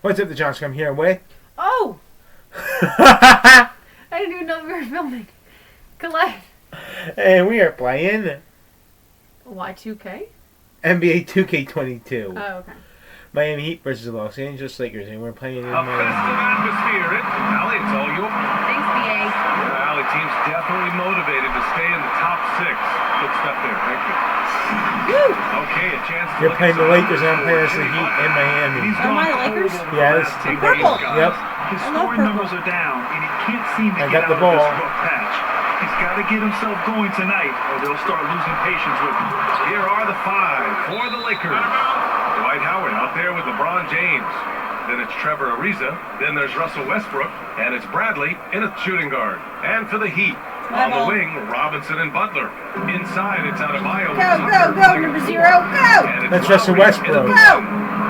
What's up, the Josh? I'm here with. Oh! I didn't even know we were filming. Collette. And we are playing Y2K? NBA 2K22. Oh, okay. Miami Heat versus the Los Angeles Lakers, and we're playing in A festive atmosphere. Allie, it's all yours. Thanks, BA. Allie, team's definitely motivated to stay in the top 6. Good stuff there. Thank you. Woo! Okay, a chance to You're playing the Lakers, and I'm playing as the Heat in Miami. Am I the Lakers? Yes. Purple. Yep. His I love scoring purple. numbers are down, and he can't seem to I get got the out of this ball. rough patch. He's got to get himself going tonight, or they'll start losing patience with him. Here are the 5 for the Lakers. Dwight Howard out there with LeBron James. Then it's Trevor Ariza. Then there's Russell Westbrook. And it's Bradley in a shooting guard. And for the Heat, on the wing, Robinson and Butler. Inside, it's Adebayo. Go, number 0, go! That's Russell Westbrook. Go!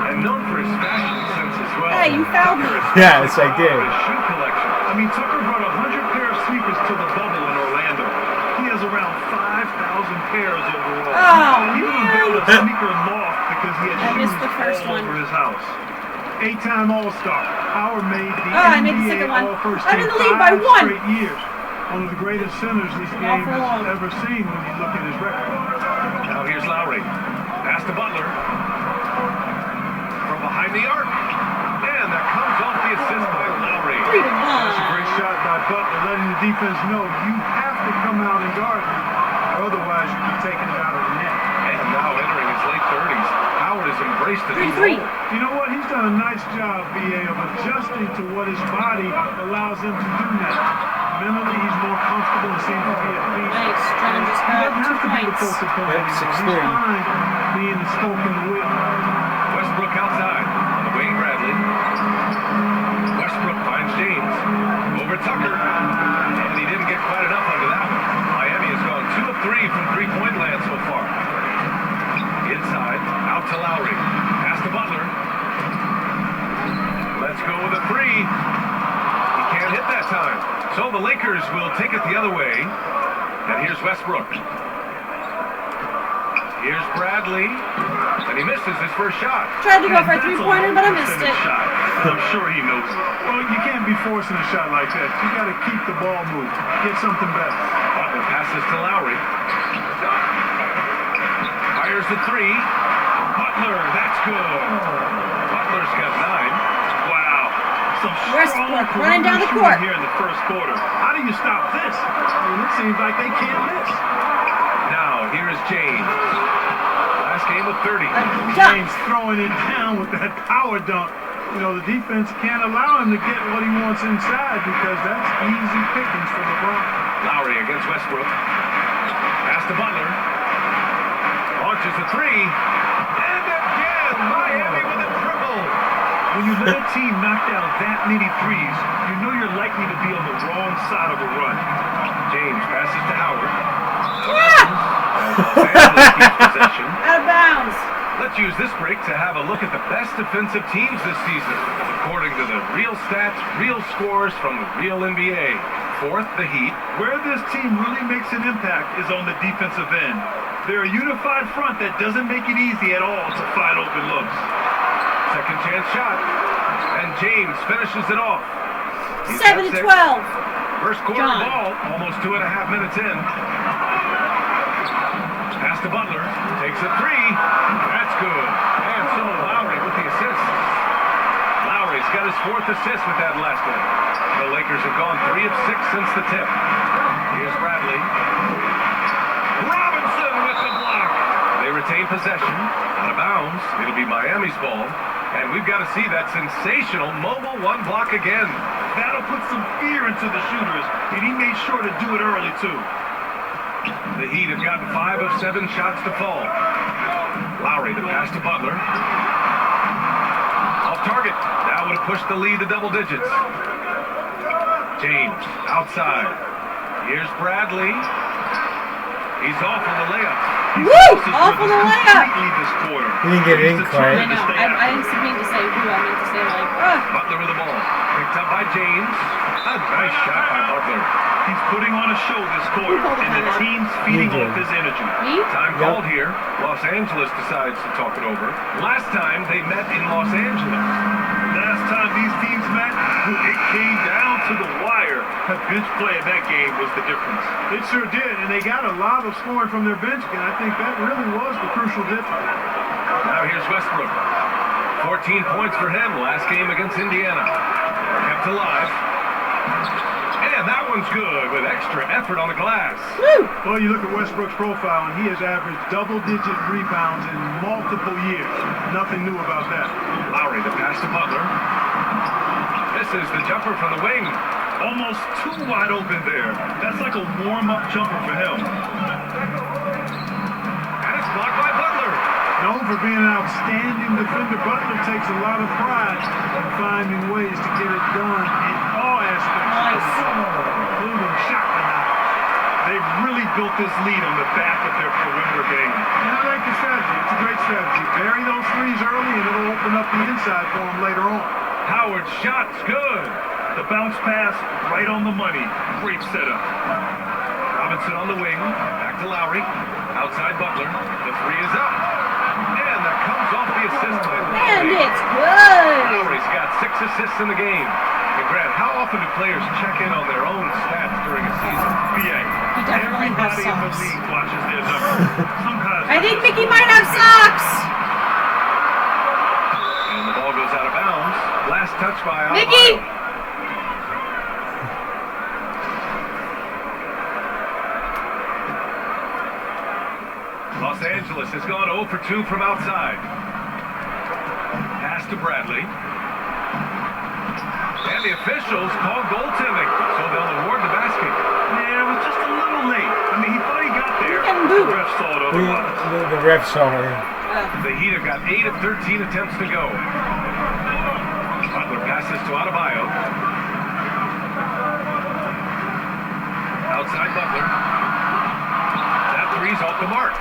And known for his fashion sense as well. Hey, you fouled me. Yes, I did. His shoe collection. I mean, Tucker brought 100 pair of sneakers to the bubble in Orlando. He has around 5,000 pairs overall. Oh, He even no. built a sneaker loft because he had I shoes missed the first all one. over his house. 8-time All-Star. Howard made the I made the NBA second one. All-First I'm Team in the lead by 5 1. straight years. One of the greatest centers this All game for has long. ever seen when you look at his record. Now here's Lowry. Pass to Butler. From behind the arc. And that comes off the assist by Lowry. 3 to That's a 1. great shot by Butler, letting the defense know you have to come out and guard me, or otherwise you'll be taking it out of the net. And now entering his late 30s, Howard has embraced the new 3-3. role. You know what? He's done a nice job, BA, of adjusting to what his body allows him to do now. Mentally, he's more comfortable and seems to be at peace. Nice. John just He got doesn't have to be 2 the points. focal point Yep, anymore. 6-3. He's fine being the spoke in the wheel. Westbrook outside on the wing, Bradley. Westbrook finds James. Over Tucker. And he didn't get quite enough under that one. Miami has gone 2 of 3 from three-point land so far. Inside, out to Lowry. Pass to Butler. Let's go with a 3. He can't hit that time. So the Lakers will take it the other way. And here's Westbrook. Here's Bradley. And he misses his first shot. Tried to go for a That's a 3-pointer, but I missed low-percentage it. shot. I'm sure he knows it. Well, you can't be forcing a shot like that. You got to keep the ball moving. Get something better. Butler passes to Lowry. Fires the 3. Butler, that's good. Butler's got 9. Wow. Some Westbrook strong running down the perimeter court. shooting here in the first quarter. How do you stop this? I mean, it seems like they can't miss. Now, here is James. Last game of 30. James throwing it down with that power dunk. You know, the defense can't allow him to get what he wants inside because that's easy pickings for LeBron. Lowry against Westbrook. Pass to Butler. Launches the 3. And again, Miami with a triple. When you let a team knock down that many threes, you know you're likely to be on the wrong side of a run. James passes to Howard. Ah! As Los Angeles keeps possession. Out of bounds. Let's use this break to have a look at the best defensive teams this season, according to the real stats, real scores from the real NBA. 4th, the Heat. Where this team really makes an impact is on the defensive end. They're a unified front that doesn't make it easy at all to find open looks. Second chance shot. And James finishes it off. He's 7 got to 6. 12. First quarter John. ball, almost 2.5 minutes in. Pass to Butler. Takes a 3. That's good. And so Lowry with the assist. Lowry's got his 4th assist with that last one. The Lakers have gone 3 of 6 since the tip. Here's Bradley. Robinson with the block. They retain possession. Out of bounds. It'll be Miami's ball. And we've got to see that sensational mobile 1 block again. That'll put some fear into the shooters, and he made sure to do it early, too. The Heat have gotten 5 of 7 shots to fall. Lowry, the pass to Butler. Off target. That would have pushed the lead to double digits. James, outside. Here's Bradley. He's off on the layup. Woo! Off on the layup. This quarter. He didn't get it in quite. I know. I didn't mean to say who. I meant to say like, Butler with the ball. Picked up by James. A nice shot by Butler. He's putting on a show this quarter, and the team's feeding off his energy. Me? Time called here. Los Angeles decides to talk it over. Last time they met in Los Angeles. Last time these teams met, it came down to the wire. Bench play in that game was the difference. It sure did, and they got a lot of scoring from their bench, and I think that really was the crucial difference. Now here's Westbrook. 14 points for him last game against Indiana. Kept alive. And that one's good with extra effort on the glass. Woo! Well, you look at Westbrook's profile, and he has averaged double-digit rebounds in multiple years. Nothing new about that. Lowry, the pass to Butler. This is the jumper from the wing. Almost too wide open there. That's like a warm-up jumper for him. And it's blocked by Butler. Known for being an outstanding defender, Butler takes a lot of pride in finding ways to get it done in all aspects, Nice. including shot denial. They've really built this lead on the back of their perimeter game. And I like the strategy. It's a great strategy. Bury those threes early, and it'll open up the inside for them later on. Howard's shot's good. The bounce pass, right on the money. Great setup. Robinson on the wing. Back to Lowry. Outside Butler. The three is up. And that comes off the assist by And Lowry. it's good. Lowry's got 6 assists in the game. And Grant, how often do players check in on their own stats during a season? BA. He definitely has Everybody in the socks. league watches their numbers. Some kind of I think Mickey might have socks. And the ball goes out of bounds. Last touch by Mickey! Alvarado. Los Angeles has gone 0 for 2 from outside. Pass to Bradley. And the officials call goaltending, so they'll award the basket. Yeah, it was just a little late. I mean, he thought he got there. And The boo. ref saw it otherwise. The ref saw it. The Heat have got 8 of 13 attempts to go. Butler passes to Adebayo. Outside Butler. That three's off the mark.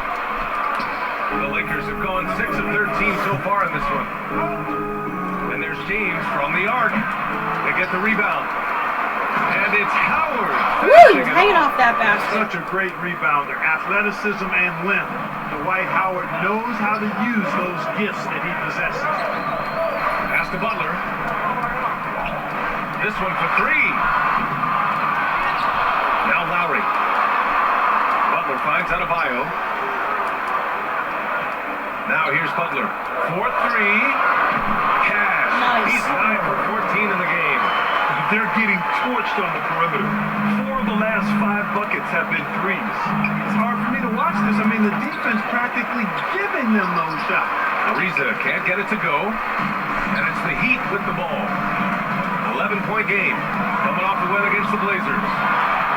The Lakers have gone 6 of 13 so far in this one. And there's James from the arc. They get the rebound. And it's Howard. Woo! finishing it Hanging off that basket. Such a great rebounder, athleticism and length. Dwight Howard knows how to use those gifts that he possesses. Pass to Butler. This one for 3. Now Lowry. Butler finds Adebayo. Now here's Butler. 4-3. Cash. Nice. He's 9 for 14 in the game. They're getting torched on the perimeter. 4 of the last 5 buckets have been threes. It's hard for me to watch this. I mean, the defense practically giving them those shots. Ariza can't get it to go. And it's the Heat with the ball. 11-point game. Coming off the win against the Blazers.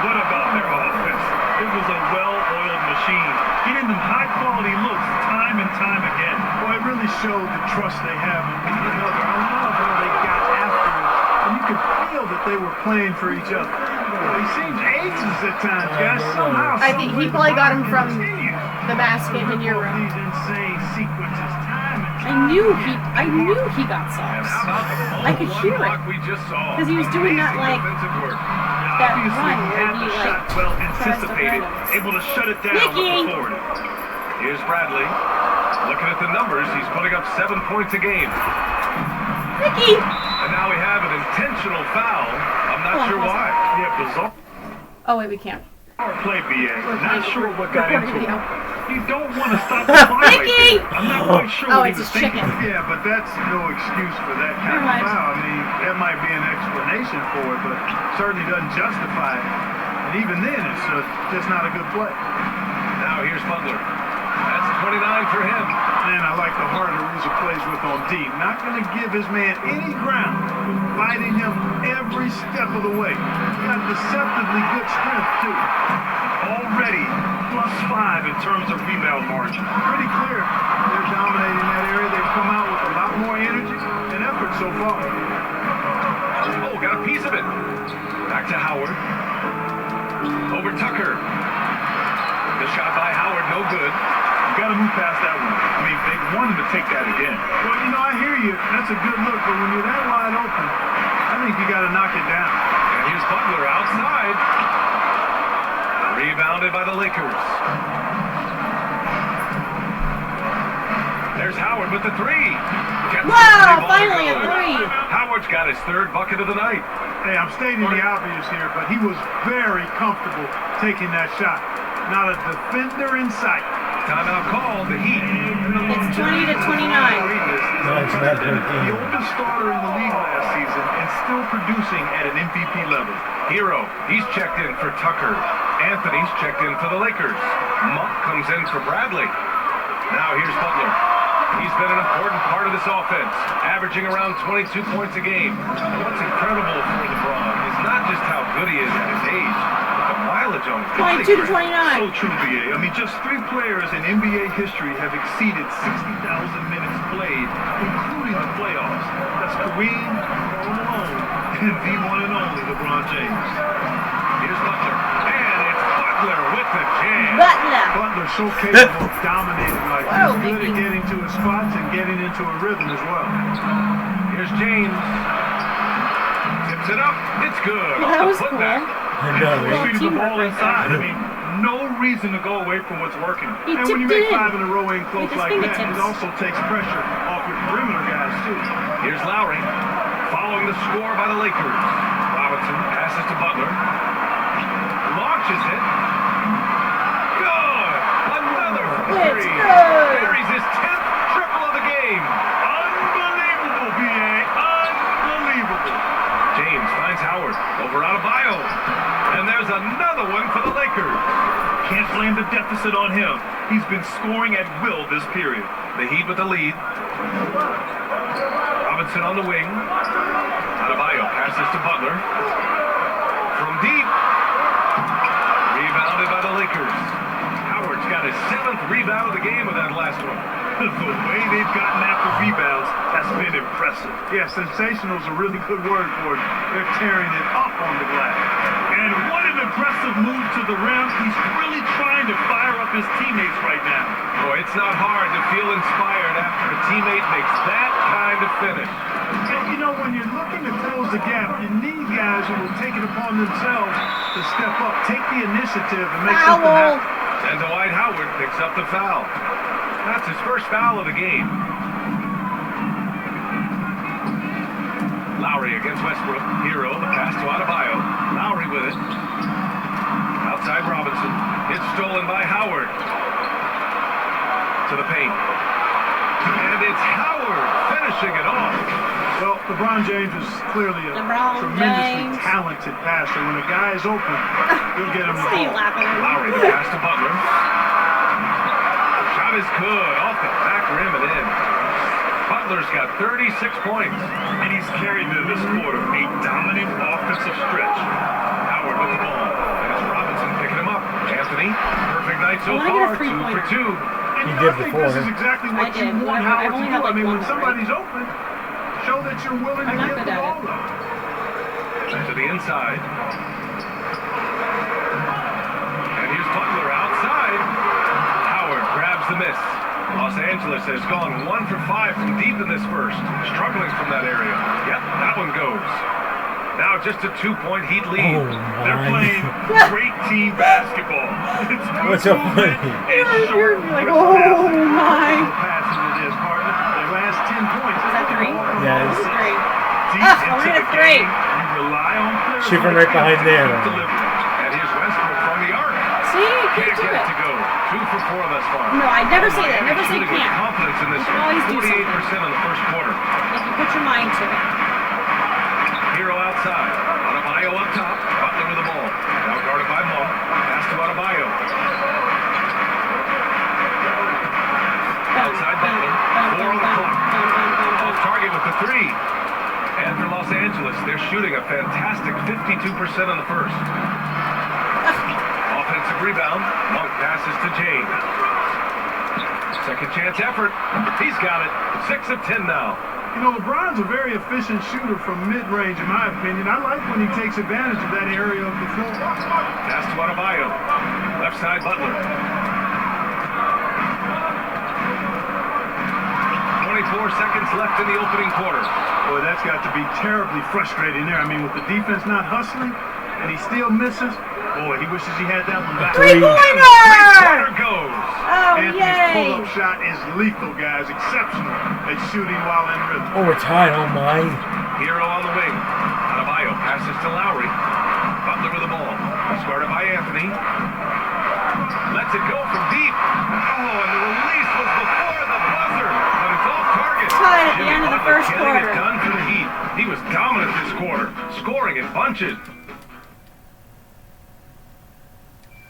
What about their offense? It was a well-oiled machine, getting them high-quality looks time and time again. Well, it really showed the trust they have in one another. I love how they got after it. And you could feel that they were playing for each other. Well, he seems aces at times, guys. Somehow, I think he some way, probably got him the from continues. the basket in your room. These insane sequences, time and I knew he got And socks. how about the I could hear it. block we just saw? 'Cause he was doing that, Amazing like, defensive work. That Obviously, run he where had he the like shot well tries to anticipated, run it. able to shut it down Mickey! with authority. Here's Bradley. Looking at the numbers, he's putting up 7 points a game. Mickey! And now we have an intentional foul. I'm not Oh, sure awesome. why. Yeah, bizarre Oh wait, we can't. play, BA. We're Not playing- sure what got recording into video. him. You don't want to stop the clock like Mickey! that. I'm not quite sure Oh, what he it's was his thinking. chicken. Yeah, but that's no excuse for that kind Never of mind. foul. I mean, that might be an explanation for it, but certainly doesn't justify it. And even then, it's just not a good play. Now here's Butler. That's 29 for him. Man, I like the heart Ariza plays with on D. Not going to give his man any ground, fighting him every step of the way. He's got deceptively good strength, too. Already +5 in terms of rebound margin. Pretty clear they're dominating that area. They've come out with a lot more energy and effort so far. Oh, got a piece of it. Back to Howard. Over Tucker. The shot by Howard, no good. You got to move past that one. I mean, they wanted to take that again. Well, I hear you. That's a good look, but when you're that wide open, I think you got to knock it down. And here's Butler outside. Rebounded by the Lakers. There's Howard with the three. Gets the Wow, three ball to finally a go. three. Howard's got his third bucket of the night. Hey, I'm stating the obvious here, but he was very comfortable taking that shot. Not a defender in sight. Timeout called, the Heat. It's 20 to 29. No, it's not a good The game. oldest starter in the league last season and still producing at an MVP level. Hero, he's checked in for Tucker. Anthony's checked in for the Lakers. Monk comes in for Bradley. Now here's Butler. He's been an important part of this offense, averaging around 22 points a game. And what's incredible for LeBron is not just how good he is at his age, but the mileage on his body. 22 to frame. 29. So true, BA. I mean, just 3 players in NBA history have exceeded 60,000 minutes played, including the playoffs. That's Kareem, Karl Malone, and the one and only LeBron James. Here's Butler. And it's Butler with the jam. Butler. Butler's so capable of dominating like Wow, he's good at Mickey. getting to his spots and getting into a rhythm as well. Here's James. Tips it up. It's good. Well, that Off the was cool. putback. I know, Well, right? Feeding the teamwork ball right inside. there. I mean, no reason to go away from what's working. He And when you tipped make it 5 in. in a row in close With his like that, fingertips. it also takes pressure off your perimeter guys too. Here's Lowry. Following the score by the Lakers. Robinson passes to Butler. Launches it. Good. Another from It's three. good. Buries his 10th triple of the game. Unbelievable, BA. Unbelievable. James finds Howard over Adebayo. And there's another one for the Lakers. Can't blame the deficit on him. He's been scoring at will this period. The Heat with the lead. Robinson on the wing. Adebayo passes to Butler. From deep. Rebounded by the Lakers. Howard's got his 7th rebound of the game with that last one. The way they've gotten after rebounds has been impressive. Yeah, sensational is a really good word for it. They're tearing it up on the glass. And what an aggressive move to the rim. He's really trying to fire up his teammates right now. Boy, it's not hard to feel inspired after a teammate makes that kind of finish. And you know, when you're looking to close the gap, you need guys who will take it upon themselves to step up, take the initiative, and make something Foul. happen. And Dwight Howard picks up the foul. That's his first foul of the game. Lowry against Westbrook. Hero, the pass to Adebayo. Lowry with it. Outside Robinson. It's stolen by Howard. To the paint. And it's Howard finishing it off. Well, LeBron James is clearly a LeBron tremendously James. talented passer. When a guy is open, he'll get him the What are you ball. laughing at? Lowry, the pass to Butler. Shot is good. Off the back rim and in. Butler's got 36 points. And he's carried them this quarter. A dominant offensive stretch. Howard with the ball. And it's Robinson picking him up. Anthony, perfect night so I wanna get a far. 2 for three-pointer. 2. And He you know, did I think before. this is exactly what I you did. want I've Howard to only do. had I like mean, one when though, somebody's open, show that you're willing I'm to not give good the at ball it. up. To the inside. And here's Butler outside. Howard grabs the miss. Los Angeles has gone 1 for 5 from deep in this first. Struggling from that area. Yep, that one goes. Now just a 2-point Heat lead. Oh, They're my. playing great team basketball. It's good What's so movement funny? and short, You're like, crisp oh passing. my. Passing it is, partner. The last 10 points. Is that 3? Yes. This is 3. Deep Ah, I into wanted the a 3. game, you rely on players Shoot from like right him behind to there. keep delivering. And here's Westbrook from the arc. See, you Can't can't do get it it. to go. 2 for 4 thus far. No, I never say that. Miami Never say shooting with can't. confidence in this You can always do 48% in the first quarter. If you put your mind to it. Hero outside. Adebayo up top. Butler with the ball. Now guarded by Monk. Pass to Adebayo. Outside Butler. 4 on the clock. Off target with the 3. And for Los Angeles, they're shooting a fantastic 52% in the first. Offensive rebound. Monk passes to James. Second chance effort. He's got it. 6 of 10 now. You know, LeBron's a very efficient shooter from mid-range, in my opinion. I like when he takes advantage of that area of the floor. Pass to Adebayo. Left side Butler. 24 seconds left in the opening quarter. Boy, that's got to be terribly frustrating there. I mean, with the defense not hustling, and he still misses. Boy, he wishes he had that one back. Three-pointer! Goes. Oh, Anthony's yay! pull-up shot is lethal, guys. Exceptional at shooting while in rhythm. Oh, we're tied. Oh, my. Hero on the wing. Adebayo passes to Lowry. Butler with the ball. Started by Anthony. Lets it go from deep. Oh, and the release was before the buzzer, but it's off target. Tied at the Jimmy end of the Butler first getting quarter. it done for the Heat. He was dominant this quarter, scoring in bunches.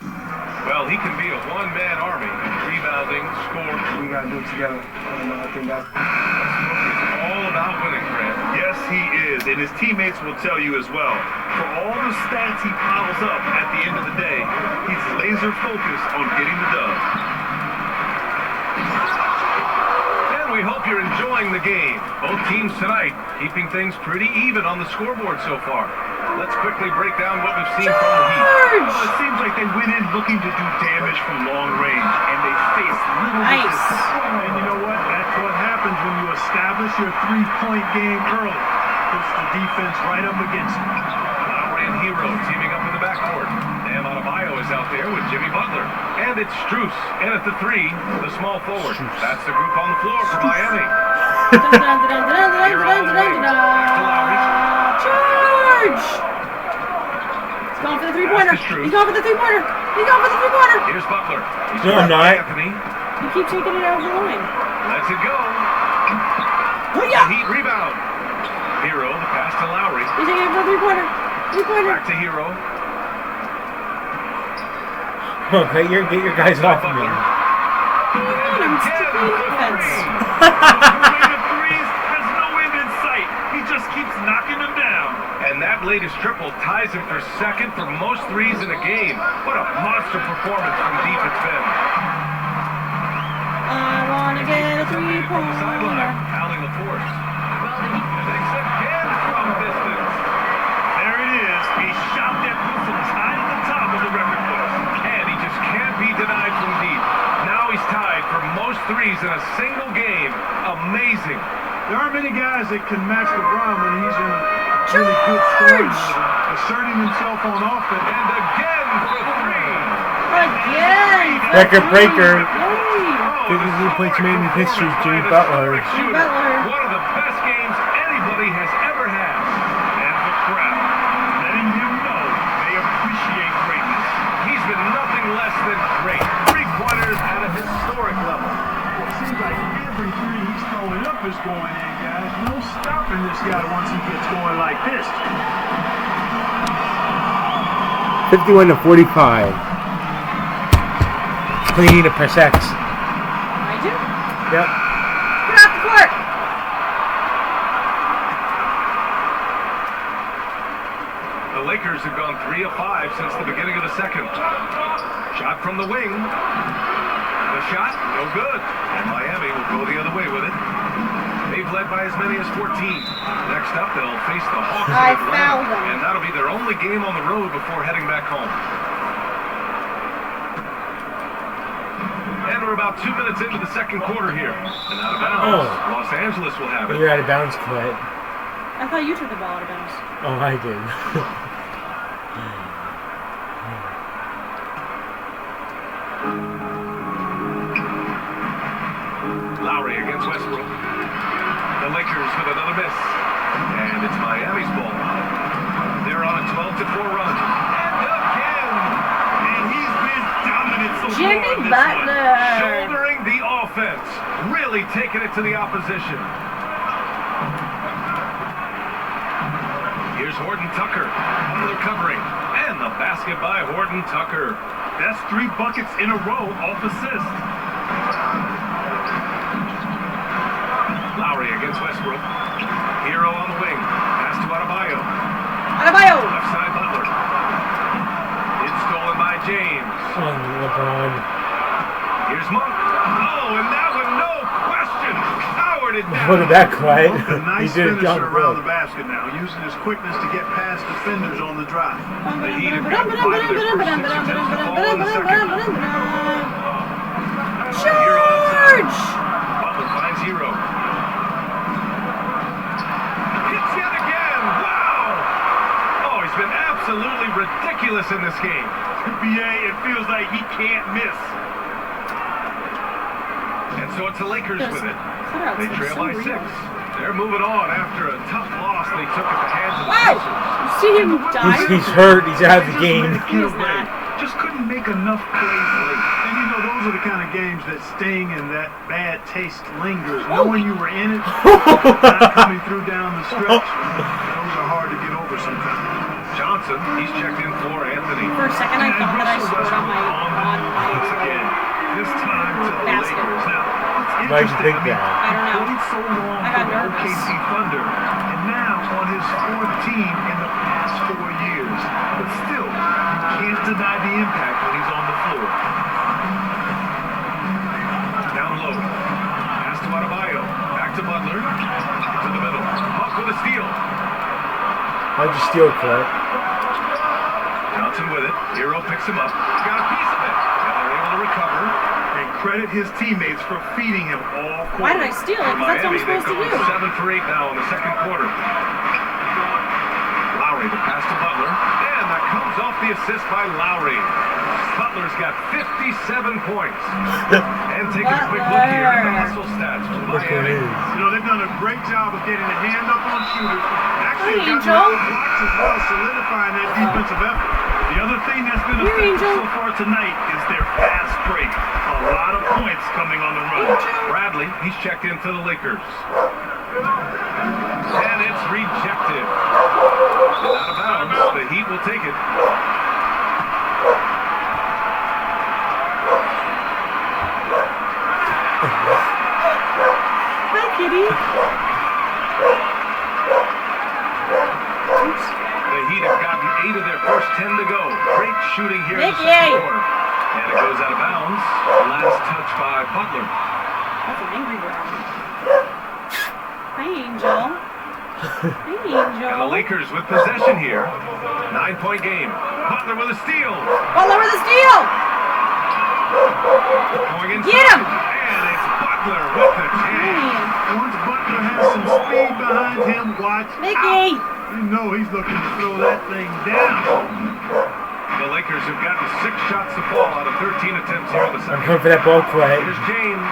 Well, he can be a one-man army, rebounding, scoring. We got to do it together. I think that's... It's all about winning, Fred. Yes, he is, and his teammates will tell you as well. For all the stats he piles up at the end of the day, he's laser focused on getting the dub. And we hope you're enjoying the game. Both teams tonight keeping things pretty even on the scoreboard so far. Let's quickly break down what we've seen from the Heat. Well, it seems like they went in looking to do damage from long range, and they faced little Nice. resistance. And you know what? That's what happens when you establish your three-point game early. Puts the defense right up against it. Lowry and Hero teaming up in the backcourt. Bam Adebayo is out there with Jimmy Butler. And it's Strus in at the three, the small forward. That's the group on the floor for Miami. Hero on the wing. Back to Lowry. Charge! He's going for the three-pointer. Pass to Strus. He's going for the three-pointer. He's going for the three-pointer. Here's Butler. He's No, I'm guarded by not. Anthony. You keep taking it over the line. Lets it go. Oh, The yeah. Heat rebound. Hero, the pass to Lowry. He's taking it for the three-pointer. Three-pointer. Back to Hero. Okay, get your guys off of me. I'm still playing offense. Rated threes has no end in sight. He just keeps knocking them down. And that latest triple ties him for second for most threes in a game. What a monster performance from deep it's been. I want to get a From the three-pointer. sideline, Allie LaForce. Takes again from distance. There it is. A shot that puts him tied at the top of the record books. And he just can't be denied from deep. Now he's tied for most threes in a single game. Amazing. There aren't many guys that can match LeBron when he's in a really good scoring mode, asserting himself on offense. And again for three. Again. Record breaker. Yay. This is who plays Miami history, Jimmy Butler. Jimmy Butler. One of the best games anybody has ever had. And the crowd letting him know they appreciate greatness. He's been nothing less than great. Three-pointers at a historic level. It seems like every three he's throwing up is going in, guys. No stopping this guy once he gets going like this. 51 to 45. Clean to press X. I do. Yep. Get off the court. The Lakers have gone 3 of 5 since the beginning of the second. Shot from the wing. The shot, no good. And Miami will go the other way with it. They've led by as many as 14. Next up, they'll face the Hawks I in fouled Atlanta. them. And that'll be their only game on the road before heading back home. And we're about 2 minutes into the second quarter here. And out of bounds, Los Angeles will have it. You're out of bounds, Collette. I thought you took the ball out of bounds. Oh, I did. Lowry against Westbrook. The Lakers with another miss. And it's Miami's ball. They're on a 12-4 run. And again! And he's been dominant so far Jimmy in this one. Butler. Shouldering the offense. Really taking it to the opposition. Here's Horton Tucker. Butler covering. And the basket by Horton Tucker. That's 3 buckets in a row off assist. Lowry against Westbrook. Hero on the wing. Pass to Adebayo. Adebayo. Left side Butler. It's stolen by James. Oh, LeBron. Here's Monk. Oh, and that one, no question. Powered it down. Look at that, Collette. Monk, a nice He did it finisher down around the the basket now, using his quickness to get past defenders on the drive. The Heat have gotten 5 of their first 6 attempts to fall in the second. Hero outside. Charge. Butler finds Hero. Hits yet again. Wow. Oh, he's been absolutely ridiculous in this game. BA, it feels like he can't miss. And so it's the Lakers with it. They trail so by real. 6. They're moving on after a tough loss they took at the hands of the Wow! Pacers. You see him die? He's hurt. He's out of the game. He is not. Just couldn't make enough plays late. And you know, those are the kind of games that sting and that bad taste lingers. Knowing you were in it, not coming through down the stretch, those are hard to get over sometimes. Johnson, he's checked in for Anthony. For a second, I thought that I scored on my Once again, this time to the basket. Lakers. Now, it's Why'd you think interesting. that? I don't know. Played so long I got for the nervous. OKC Thunder, and now on his 4th team in the past 4 years. But still, you can't deny the impact when he's on the floor. Down low. Pass to Adebayo. Back to Butler. To the middle. Buck with a steal. How'd you steal, Collette? Johnson with it. Hero picks him up. Got a piece of it. And they're able to recover. And credit his teammates for feeding him all quarter. Why did I steal it? For 'Cause that's what I'm Miami, they've supposed to gone do. 7 for 8 now in the second quarter. Lowry, the pass to Butler. And that comes off the assist by Lowry. Butler's got 57 points. And taking a quick look here at the hustle stats for Look who it Miami. is. You know, they've done a great job of getting a hand up on shooters. Actually, Hi, they've Angel. gotten the blocks as well, solidifying that defensive effort. The other thing that's been Here, effective Angel. so far tonight is their fast break. A lot of points coming on the run. Bradley, he's checked in for the Lakers. And it's rejected. And out of bounds, the Heat will take it. Hi, kitty. Oops. The Heat have gotten 8 of their first 10 to go. Great shooting here in the Mickey. second quarter. And it goes out of bounds. Last touch by Butler. That's an angry girl. Hi, Angel. Hi, Angel. And the Lakers with possession here. 9-point game. Butler with a steal. Butler with a steal. Going inside. Get him. And it's Butler with the jam. Man. Once Butler has some speed behind him, watch Mickey. out. You know he's looking to throw that thing down. The Lakers have gotten 6 shots to fall out of 13 attempts here in the I'm second. coming for that ball, Collette. Here's James.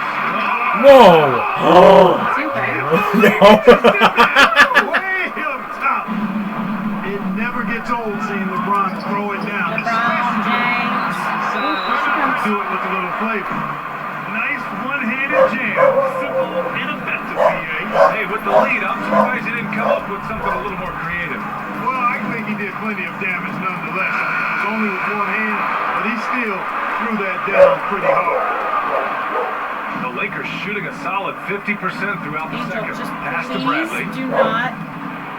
Whoa! Oh! It's okay. No! Way up top. It never gets old seeing LeBron throw it down. LeBron James. Do it with a little flavor. Nice one-handed jam. Simple and effective, BA. Hey, with the lead, I'm surprised he didn't come up with something a little more creative. Well, I think he did plenty of damage nonetheless. I mean, it was only with one hand, but he still threw that down pretty hard. The Lakers shooting a solid 50% throughout the Angel, second. just Pass to Bradley. please do not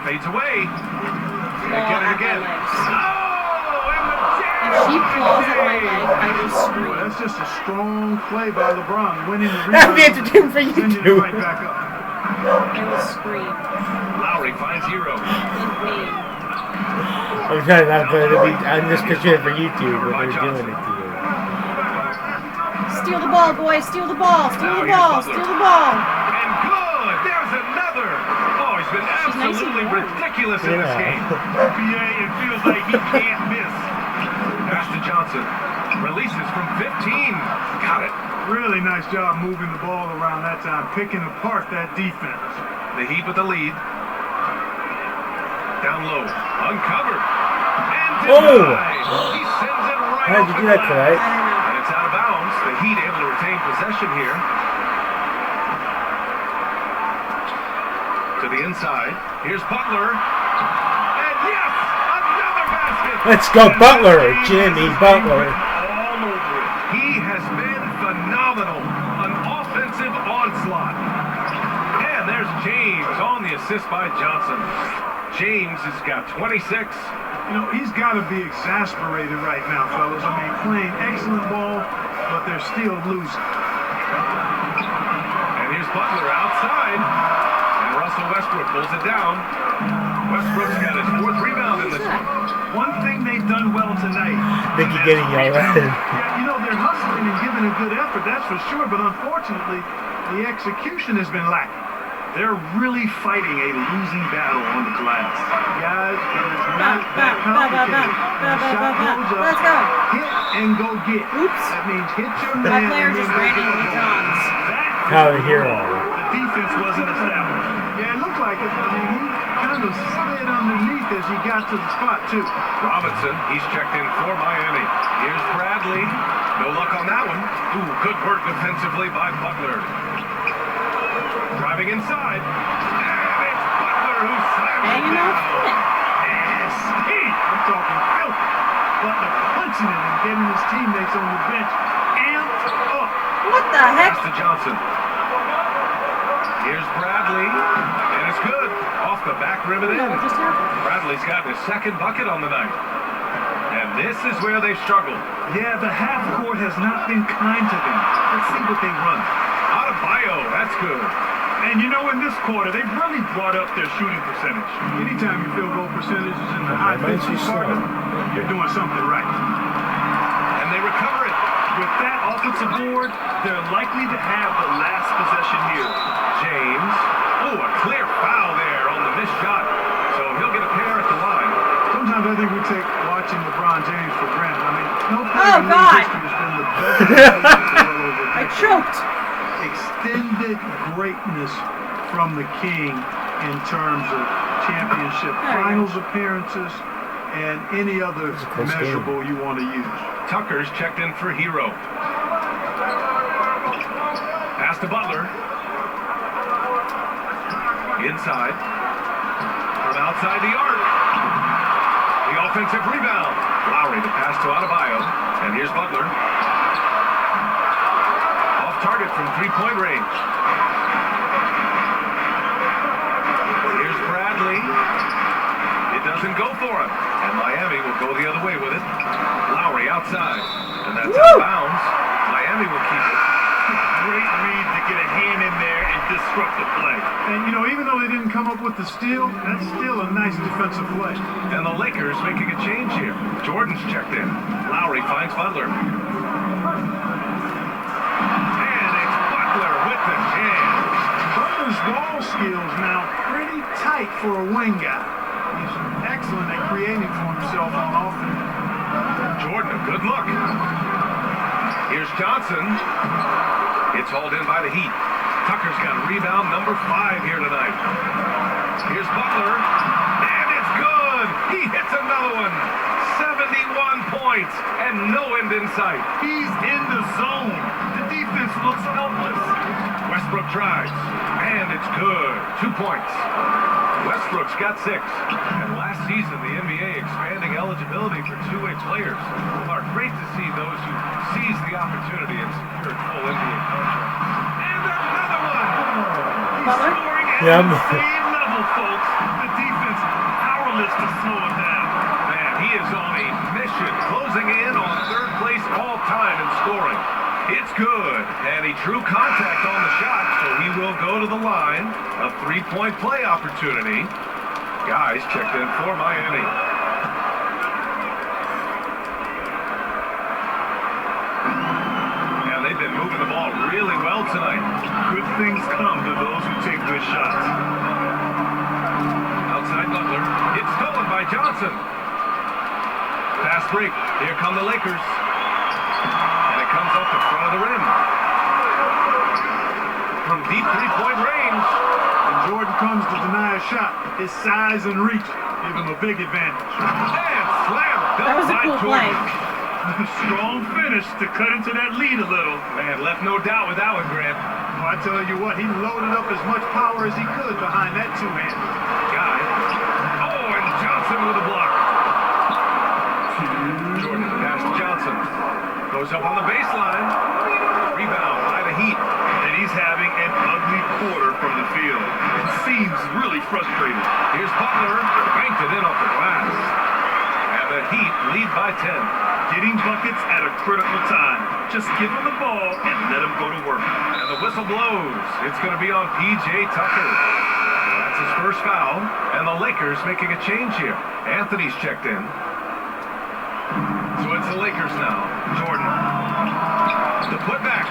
Fades away. claw Get it at my again. legs. Oh, and the jam! If she claws at my leg, I will Well, scream. that's just a strong play by LeBron, winning the That'd be rebound. entertaining for you Sending it too. right back up. I will scream Lowry finds Hero. in pain. I'm trying not to be. I'm just picturing it for YouTube, but they're doing it to you. Steal the ball, boys. Steal the ball. Steal Now the here's ball. Butler. Steal the ball. And good! There's another! Oh, he's been She's nice and absolutely warm. ridiculous in this Yeah. game. BA, it feels like he can't miss. Pass to Johnson. Releases from 15. Got it. Really nice job moving the ball around that time, picking apart that defense. The Heat with the lead. Down low. Uncovered. And denied. He sends it right How'd off you the do that, glass. Collette? I don't know. And it's out of bounds. The Heat able to retain possession here. To the inside. Here's Butler. And yes! Another basket! Let's go, Butler! Jimmy Butler. All over it. He has been phenomenal. An offensive onslaught. And there's James on the assist by Johnson. James has got 26. You know, he's got to be exasperated right now, fellas. I mean, playing excellent ball, but they're still losing. And here's Butler outside. And Russell Westbrook pulls it down. Westbrook's got his 4th rebound in this one. One thing they've done well tonight. Mickey getting yelled at. Yeah, you know, they're hustling and giving a good effort, that's for sure, but unfortunately, the execution has been lacking. They're really fighting a losing battle on the glass. Guys, it is not that complicated. When the shot goes up, Let's go. hit and go get. Oops. That means hit your man. My player and just then ran go into get me, the ball. Johns. How the hero. The defense wasn't established. Yeah, it looked like it. I mean, he kind of slid underneath as he got to the spot, too. Robinson, he's checked in for Miami. Here's Bradley. No luck on that one. Ooh, good work defensively by Butler. Driving inside. And it's Butler who slams it Hanging down. off it. Yes, I'm talking filthy. Butler punching it and getting his teammates on the bench amped up. What the heck? Pass to Johnson. Here's Bradley. And it's good. Off the back rim and in. What just happened? Bradley's gotten his second bucket on the night. And this is where they've struggled. Yeah, the half court has not been kind to them. Let's see what they run. Out of bio. That's good. And you know, in this quarter, they've really brought up their shooting percentage. Anytime your field goal percentage is in the high That makes you 50s, slow. you're doing something right. And they recover it. With that offensive board, they're likely to have the last possession here. James. Oh, a clear foul there on the missed shot. So he'll get a pair at the line. Sometimes I think we take watching LeBron James for granted. I mean, no Oh, player in league God. history has been the best player in the world over a I decade. choked. Extended greatness from the king in terms of championship finals appearances and any other close measurable you want to use. Tucker's checked in for Hero. Pass to Butler. Inside. From outside the arc. The offensive rebound. Lowry to pass to Adebayo. And here's Butler. Off target from three-point range. Here's Bradley. It doesn't go for him. And Miami will go the other way with it. Lowry outside. And that's out of bounds. Miami will keep it. Great read to get a hand in there and disrupt the play. And, you know, even though they didn't come up with the steal, that's still a nice defensive play. And the Lakers making a change here. Jordan's checked in. Lowry finds Butler. And it's Butler with the jam. Butler's ball skills now pretty tight for a wing guy. He's excellent at creating for himself on offense. Jordan, a good look. Here's Johnson. It's hauled in by the Heat. Tucker's got rebound number 5 here tonight. Here's Butler. And it's good. He hits another one. 71 points and no end in sight. He's in the zone. The defense looks helpless. Westbrook tries. And it's good. 2 points. Westbrook's got 6. And last season, the NBA expanding eligibility for two-way players. Are great to see those who seize the opportunity and secure full NBA contracts. And another one! He's scoring at Yeah. the same level, folks. The defense powerless to slow him down. Man, he is on a mission, closing in on third place all time in scoring. It's good, and he drew contact on the shot, so he will go to the line. A three-point play opportunity. Guys checked in for Miami. And they've been moving the ball really well tonight. Good things come to those who take good shots. Outside Butler. It's stolen by Johnson. Fast break. Here come the Lakers. And it comes up the front of the rim. From deep three-point range. And Jordan comes to deny a shot. His size and reach give him a big advantage. And slam That dunk was a by cool play. Jordan. Strong finish to cut into that lead a little. Man, left no doubt with that one, Grant. Well, I tell you what, he loaded up as much power as he could behind that two-hand. Guy. Oh, and Johnson with a block. Jordan past Johnson. Goes up on the baseline. Rebound by the Heat. And he's having an ugly quarter from the field. It seems really frustrated. Here's Butler. Banked it in off the glass. And the Heat lead by 10. Getting buckets at a critical time. Just give him the ball and let him go to work. And the whistle blows. It's going to be on P.J. Tucker. That's his first foul. And the Lakers making a change here. Anthony's checked in. So it's the Lakers now. Jordan. The putback.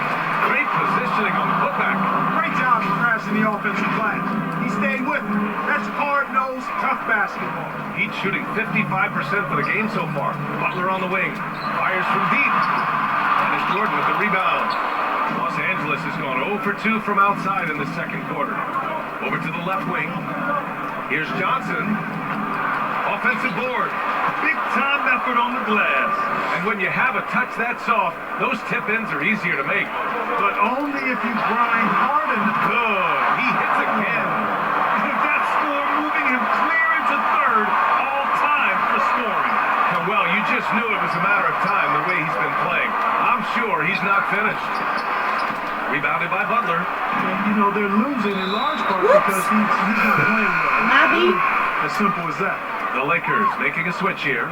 Great positioning on the putback. Great job of crashing the offensive glass. He stayed with it. That's hard-nosed, tough basketball. Heat shooting 55% for the game so far. Butler on the wing. Fires from deep. And it's Jordan with the rebound. Los Angeles has gone 0 for 2 from outside in the second quarter. Over to the left wing. Here's Johnson. Offensive board. Big-time effort on the glass. And when you have a touch that soft, those tip-ins are easier to make. But only if you grind hard enough. Good. He hits again. That score moving him clear into third, all time for scoring. Well, you just knew it was a matter of time the way he's been playing. I'm sure he's not finished. Rebounded by Butler. And, you know, they're losing in large part because he's not playing well. Nabby. As simple as that. The Lakers making a switch here.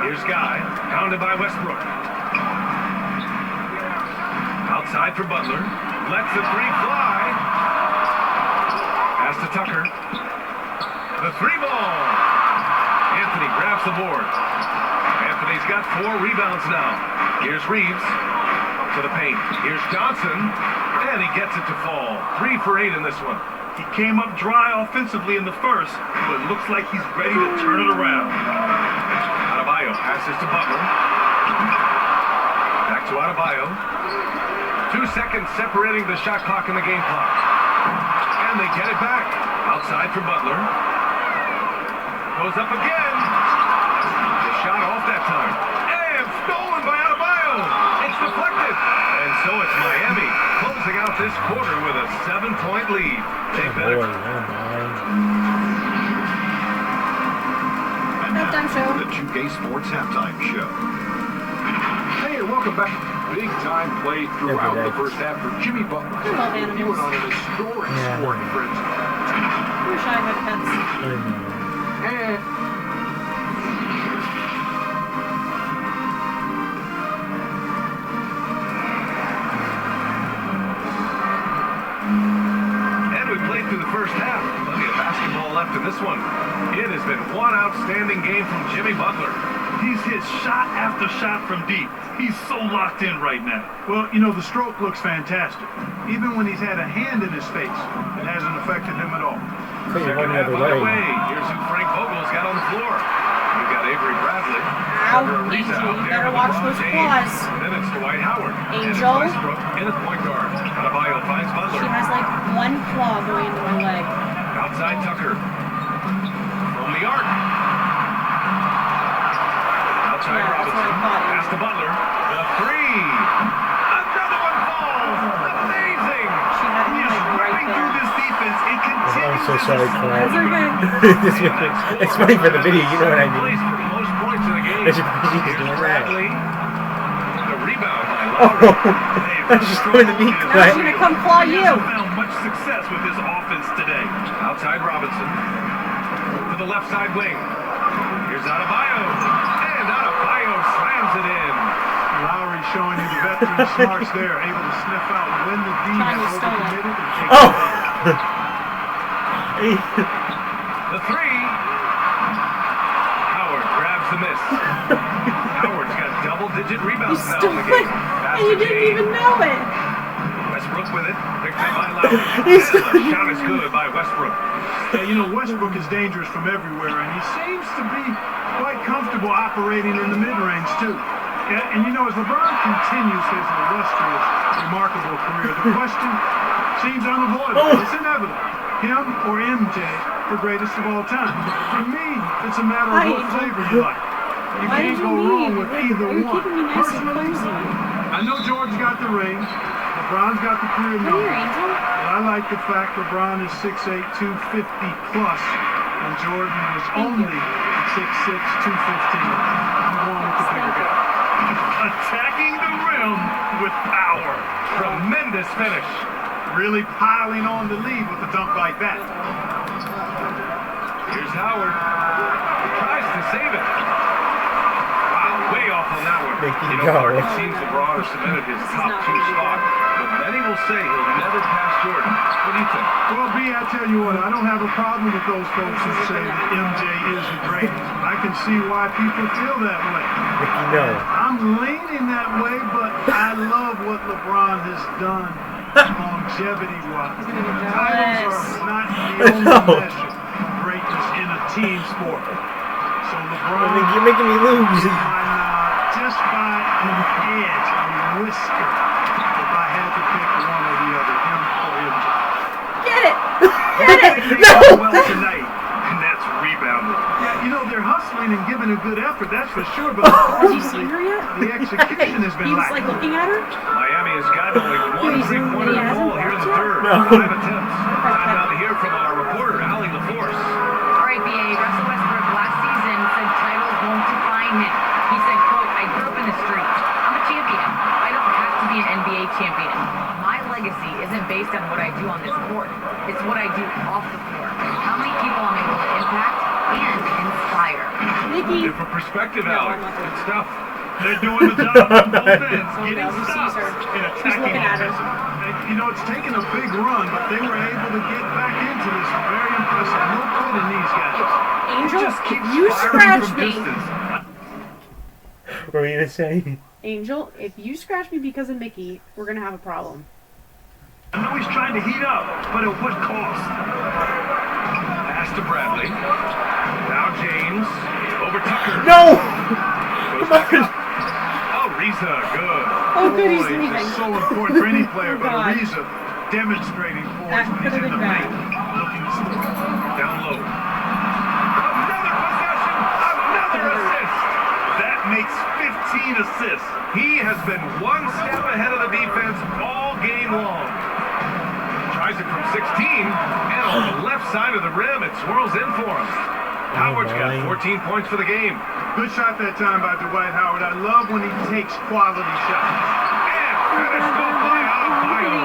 Here's Guy, pounded by Westbrook. Outside for Butler. Lets the three fly. Pass to Tucker. The three ball. Anthony grabs the board. Anthony's got 4 rebounds now. Here's Reeves to the paint. Here's Johnson. And he gets it to fall. 3 for 8 in this one. He came up dry offensively in the first, but looks like he's ready to turn it around. Adebayo passes to Butler. Back to Adebayo. 2 seconds separating the shot clock and the game clock. And they get it back. Outside for Butler. Goes up again. The shot off that time. And stolen by Adebayo. It's deflected. And so it's Miami closing out this quarter with a 7-point lead. They better. Halftime show. The 2K Sports Halftime Show. Hey, welcome back. Big time play throughout the first half for Jimmy Butler. I love animals. He went on an historic scoring frenzy. I wish I had pets. And We played through the first half. Plenty of basketball left in this one. It has been one outstanding game from Jimmy Butler. He's hit shot after shot from deep. He's so locked in right now. Well, you know, the stroke looks fantastic. Even when he's had a hand in his face, it hasn't affected him at all. Second half underway. Here's who Frank Vogel's got on the floor. We've got Avery Bradley. Ow, Angel, you better watch those claws. Then it's Dwight Howard. Angel. And Westbrook in at point guard. Adebayo finds Butler. She has like one claw going into my leg. Outside Tucker. From the arc. Outside Yeah, that's what I Robinson. thought. Pass to Butler. The three. Another one falls. Amazing. She had me He is like right ripping through there. this defense and continues I'm so sorry, Collette. It's okay. It's funny for the video, you know what I mean? Plays for the most points in the game. It's because she's Here's doing that. Bradley. The rebound by Oh, Lowry. that's just going to be Now she's Collette. gonna come claw He you. hasn't found much success with his offense today. Outside Robinson. To the left side wing. Here's Adebayo. And Adebayo slams it in. Lowry showing you the veteran smarts there, able to sniff out when the D Trying has to stall it. overcommitted and take Oh! The three. Howard grabs the miss. Howard's got double-digit You rebounds now in stole the it. game. And you didn't even know it. Westbrook with it. Picked up by Lowry. And the shot is good by Westbrook. Yeah, you know, Westbrook is dangerous from everywhere, and he seems to be quite comfortable operating in the mid-range, too. Yeah, and you know, as LeBron continues his illustrious, remarkable career, the question seems unavoidable. It's inevitable. Him or MJ, the greatest of all time. For me, it's a matter of what flavor you like. You Why can't did go you wrong leave? with either You're one. keeping me nice and Personally, cozy. I know George got the ring. LeBron's got the career Come here, number. Angel. But I like the fact LeBron is 6'8", 250 plus, and Jordan was only 6'6", 215. I'm going with the bigger guy. Attacking the rim with power. Tremendous finish. Really piling on the lead with a dunk like that. Here's Howard. Tries to save it. Wow, way off on that one. Make it You know, go. Mark, it seems LeBron has cemented his top 2 spot, but many will say he'll never pass Jordan. What do you think? Well, B, I tell you what, I don't have a problem with those folks who say that MJ is the greatest. I can see why people feel that way. No. I'm leaning that way, but I love what LeBron has done longevity-wise. Titles are not the only measure of greatness in a team sport. So LeBron, You're making me lose. just by an edge, a whisker, if I had to pick one or the other, him or MJ. Get it! Get it! No! Well tonight, and that's rebounding. Yeah, you know, they're hustling and giving a good effort, that's for sure, but Have you seen her yet? the execution has been He was like lacking. looking at her. Miami has gotten only one He's in- three-pointer he hasn't ball here in the blocked third. No. 5 attempts. Time now to hear from our reporter, Allie LaForce. All right, BA. Russell Westbrook last season said titles won't define him. He said, quote, I grew up in the streets. I'm a champion. I don't have to be an NBA champion. My legacy isn't based on what I do on this court. It's what I do off the floor. How many people I'm able to impact and inspire. Nikki. Different perspective, Allie. Good stuff. They're doing the job on both ends, So getting he sees stops her. and He's attacking looking at her. offensively. You know, it's taken a big run, but they were able to get back into this. Very impressive. No quit in these guys. Angel, Just keep you firing scratch from me. distance. What were you gonna say? Angel, if you scratch me because of Mickey, we're gonna have a problem. I know he's trying to heat up, but at what cost? Pass to Bradley. Now James. Over Tucker. No! Goes back up. Oh, Reza, good. Oh, good, he's Boy, leaving. it's so important for any player, but God. Ariza demonstrating for That us when could he's have in the been bad. paint. Looking to score. Down low. Another possession. Another assist. That makes 15 assists. He has been one step ahead of the defense all game long. Tries it from 16, and on the left side of the rim, it swirls in for him. Howard's got 14 points for the game. Good shot that time by Dwight Howard. I love when he takes quality shots. And finished off by Adebayo.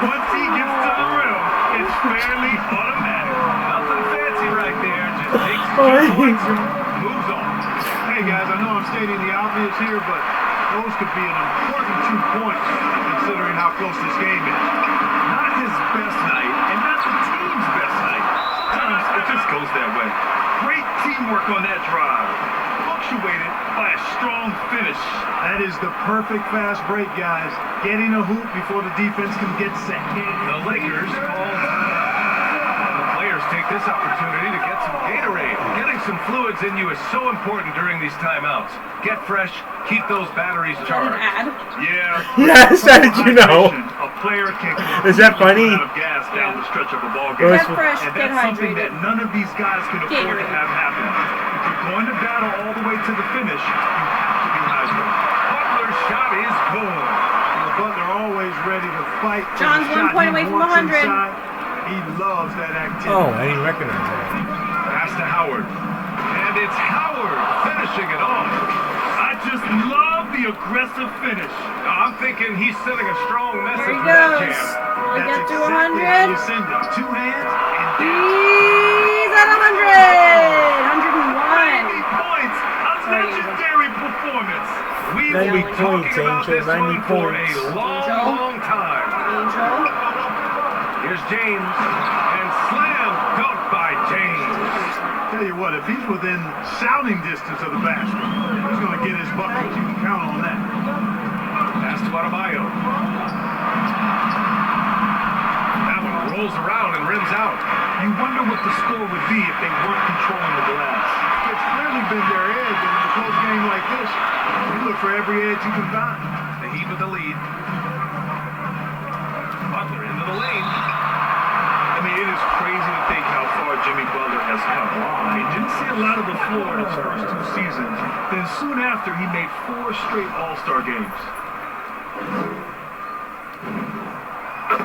Once he gets to the rim, it's fairly automatic. Nothing fancy right there. Just takes Oh, I 2 points, hate moves on. Hey guys, I know I'm stating the obvious here, but those could be an important 2 points considering how close this game is. Not his best night, and not the team's best night. Sometimes it just goes that way. Great teamwork on that drive. Punctuated by a strong finish. That is the perfect fast break, guys. Getting a hoop before the defense can get set. The Lakers call. The players take this opportunity to get some Gatorade. Getting some fluids in you is so important during these timeouts. Get fresh, keep those batteries Is that an charged. ad? Yeah. Yes, how did you know? A player can Is that funny? out of gas down the stretch of a ball It game. was- Get fresh, And get that's something hydrated. that none of these guys can afford to Gatorade. have happen. If you're going to battle all the way to the finish, you have to be hydrated. Butler's shot is good. Butler always ready to fight. for John's the 1 shot point he away from wants 100. inside. He loves that activity. Oh, I didn't recognize that. Pass to Howard. And it's Howard finishing it off. I just love the aggressive finish. I'm thinking he's sending a strong message Here he with that goes. jam. Will he That's get to exactly how 100? you send it. 2 hands and down. He's at 100! 101. 90 points. A Sorry, legendary performance. We 90 will be talking points, about Angel, this 90 one for points. a long, Angel. long time. Angel. Here's James. And slam dunk by James. Tell you what, if he's within shouting distance of the basket, he's going to get his buckets. You can count on that. Pass to Adebayo. That one rolls around and rims out. You wonder what the score would be if they weren't controlling the glass. It's clearly been their edge, and in a close game like this, you look for every edge you can find. The Heat with the lead. Butler into the lane. I mean, it is crazy to think how far Jimmy Butler has come. He didn't see a lot of the floor in his first 2 seasons. Then soon after, he made 4 straight All-Star games.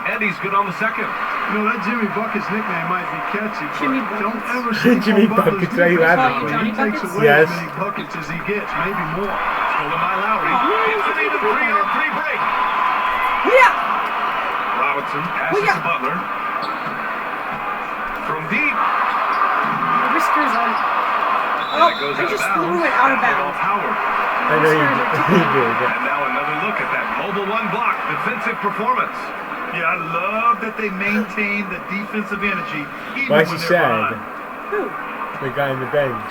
And he's good on the second. You know, that Jimmy Buckets nickname might be catchy, but Jimmy don't Buckets. ever sleep Jimmy on Butler's Buckets, are you defense. laughing? When Johnny he takes Buckets? away Yes. as many buckets as he gets, maybe more. Stolen by Lowry. It's an even 3-on-3 break. Yeah! Robinson passes to Butler. From deep. The whiskers on. And Oh, it goes I out of just bounds. threw it out of That bounds. off Howard. I know you did. And now another look at that mobile one block defensive performance. Yeah, I love that they maintain the defensive energy even Why is when he they're sad? behind. Who? The guy on the bench.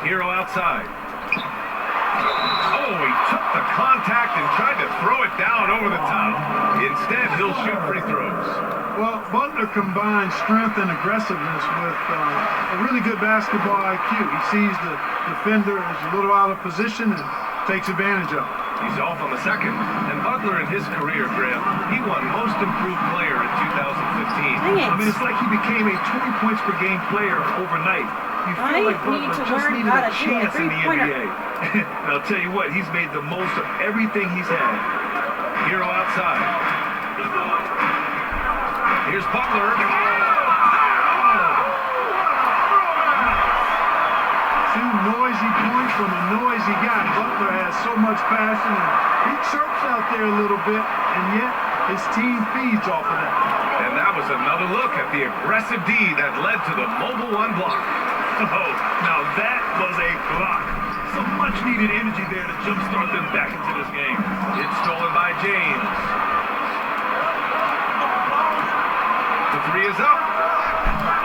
Hero outside. Oh, he took the contact and tried to throw it down over the top. Instead, he'll shoot free throws. Well, Butler combines strength and aggressiveness with a really good basketball IQ. He sees the defender is a little out of position and takes advantage of it. He's off on the second. And Butler in his career, Graham, he won Most Improved Player in 2015. Dang it. I mean, it's like he became a 20 points per game player overnight. You feel I like need Butler to just learn needed how a to do a chance in the three-pointer. NBA. And I'll tell you what, he's made the most of everything he's had. Hero outside. Here's Butler. Two noisy points from a noisy guy. Butler has so much passion and he chirps out there a little bit, and yet his team feeds off of that. And that was another look at the aggressive D that led to the mobile one block. Oh, now that was a block. Some much needed energy there to jumpstart them back into this game. It's stolen by James. The three is up.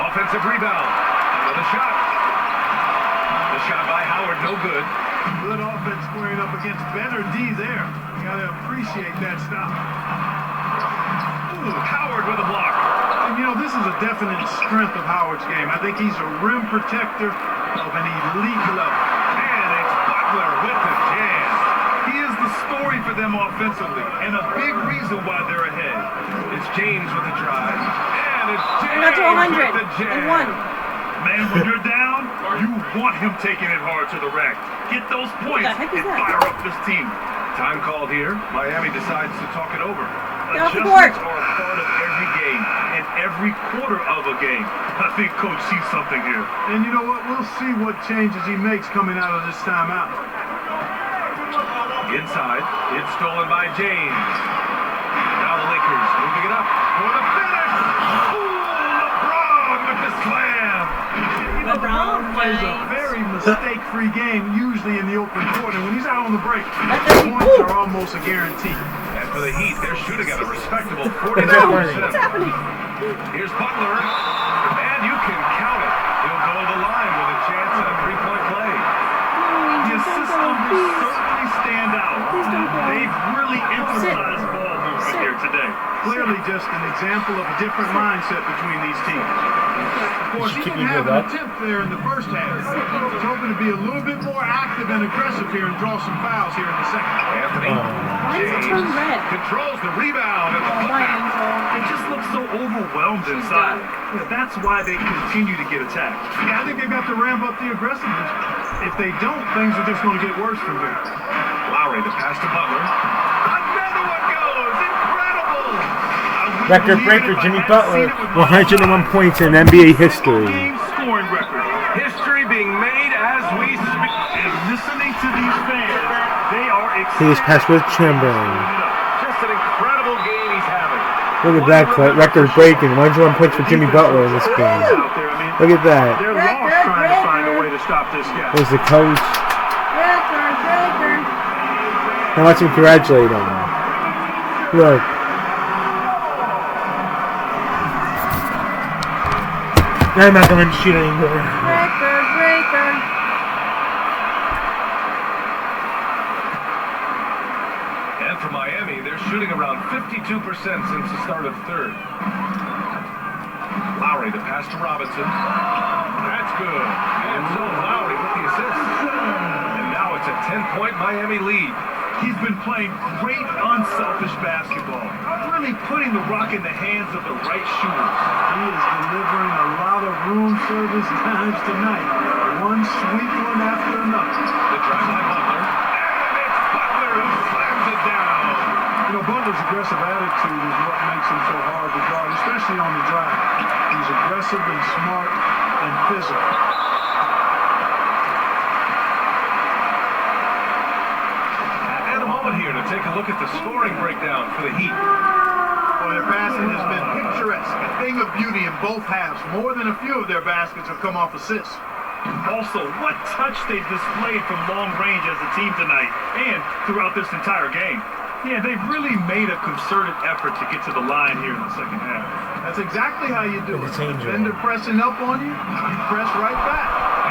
Offensive rebound. Another shot. The shot by Howard, no good. Good offense squaring up against better D there. You gotta appreciate that stop. Ooh, Howard with a block. And you know, this is a definite strength of Howard's game. I think he's a rim protector of an elite level. And it's Butler with the jam. He is the story for them offensively, and a big reason why they're ahead. It's James with the drive. And it's I James got to 100 with the jam. and one. Man, when you're down, you want him taking it hard to the rack. Get those points What the heck is and that? fire up this team. Time called here. Miami decides to talk it over. Get off the board. Adjustments are a part of every game and every quarter of a game. I think Coach sees something here. And you know what? We'll see what changes he makes coming out of this timeout. Inside, it's stolen by James. Now the Lakers moving it up for the finish. Ooh, LeBron with the slam. You know, LeBron plays a very mistake-free game, usually in the open court, and when he's out on the break, points are almost a guarantee. And for the Heat, they're shooting at a respectable What's 49%. happening? Here's Butler, and you can count it. He'll go to the line with a chance at a three-point play. The assist numbers certainly stand out. They've really emphasized ball movement here today. Clearly just an example of a different mindset between these teams. Of course, he didn't have an attempt there in the first half. He's hoping to be a little bit more active and aggressive here and draw some fouls here in the second. Anthony Why is it turned red? controls the rebound and the Oh, my putback. ankle. They just look so overwhelmed inside. Yeah, that's why they continue to get attacked. Yeah, I think they've got to ramp up the aggressiveness. If they don't, things are just going to get worse from here. Lowry, the pass to Butler. Another one goes! Incredible! Record breaker Jimmy Butler, 101 points in NBA history. Game scoring record. History being made as we speak. And listening to these fans, they are He was passed with Chamberlain. Just an incredible game he's having. Look at that, Collette. Record breaking. 101 points for Jimmy Butler in this game. Out there, I mean, Look at that. they're lost trying to find a way to stop this guy. There's the coach. Record. Now let's congratulate him. Look. I'm not going to shoot anymore. Record breaker. And for Miami, they're shooting around 52% since the start of third. Lowry, the pass to Robinson. That's good. And so Lowry with the assist. And now it's a 10-point Miami lead. He's been playing great unselfish basketball, really putting the rock in the hands of the right shooters. He is delivering a lot of room service times tonight. One sweet one after another. The drive by Butler. And it's Butler who slams it down. You know, Butler's aggressive attitude is what makes him so hard to guard, especially on the drive. He's aggressive and smart and physical. And a moment here to take a look at the scoring breakdown for the Heat. Well, their passing has been picturesque, a thing of beauty in both halves. More than a few of their baskets have come off assists. Also, what touch they displayed from long range as a team tonight and throughout this entire game. Yeah, they've really made a concerted effort to get to the line here in the second half. That's exactly how you do it. Interchangeable. Defender pressing up on you, you press right back.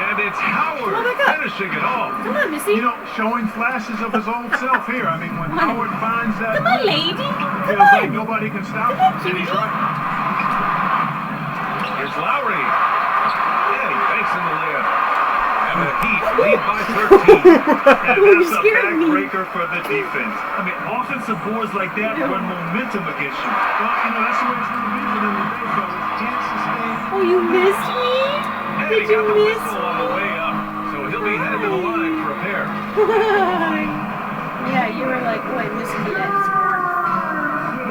And it's Howard Oh my God. finishing it off. Come on, Missy. You know, showing flashes of his old self here. I mean, when Come on. Howard finds that, Come on, lady. it Come feels like on. nobody can stop Come on, him. And he's cutie. right. Here's Lowry. And he banks in the layup. And the Heat lead by 13. And You that's a scared me. backbreaker for the defense. I mean, offensive boards like that run momentum against you. Well, you know, that's the way it's going to be for them today, fellas. Can't sustain. Oh, you missed me? And he Did you got the miss whistle on the way up. So he'll be headed to the line for a pair. Yeah, you were like, oh, I missed you that score.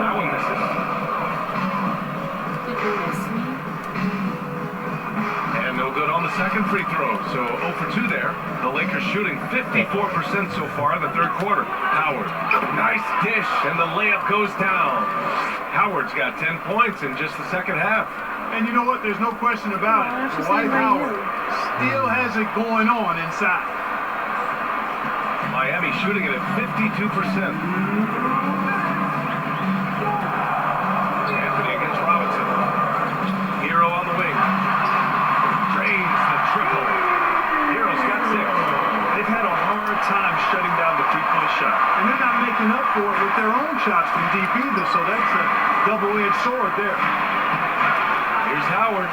That one misses. Did you miss me? And no good on the second free throw. So 0 for 2 there. The Lakers shooting 54% so far in the third quarter. Howard, nice dish, and the layup goes down. Howard's got 10 points in just the second half. And you know what? There's no question about Oh, it. she's Dwight saying right Howard still has it going on inside. Miami shooting it at 52%. Anthony against Robinson. Hero on the wing. Drains the triple. Hero's got 6. They've had a hard time shutting down the three-point shot. And they're not making up for it with their own shots from deep either, so that's a double-edged sword there. Here's Howard.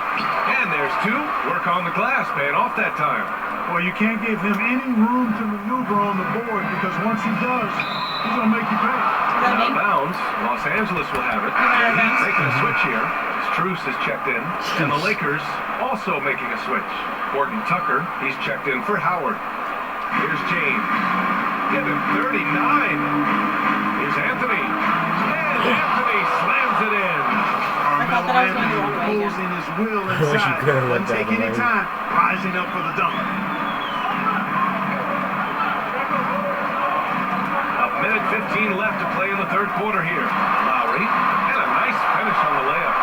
And there's 2. Work on the glass, paying off that time. Well, you can't give him any room to maneuver on the board because once he does, he's going to make you pay. Out of bounds. Los Angeles will have it. He's making a switch here. Strus is checked in. And the Lakers also making a switch. Gordon Tucker, he's checked in for Howard. Here's James. Give him 39. Here's Anthony. And Anthony slams it in. thought that I was going the wrong way again. Imposing his will I wish you inside. could have let Doesn't that take any away. time. Rising up for the dunk. A minute 15 left to play in the third quarter here. Lowry, and a nice finish on the layup.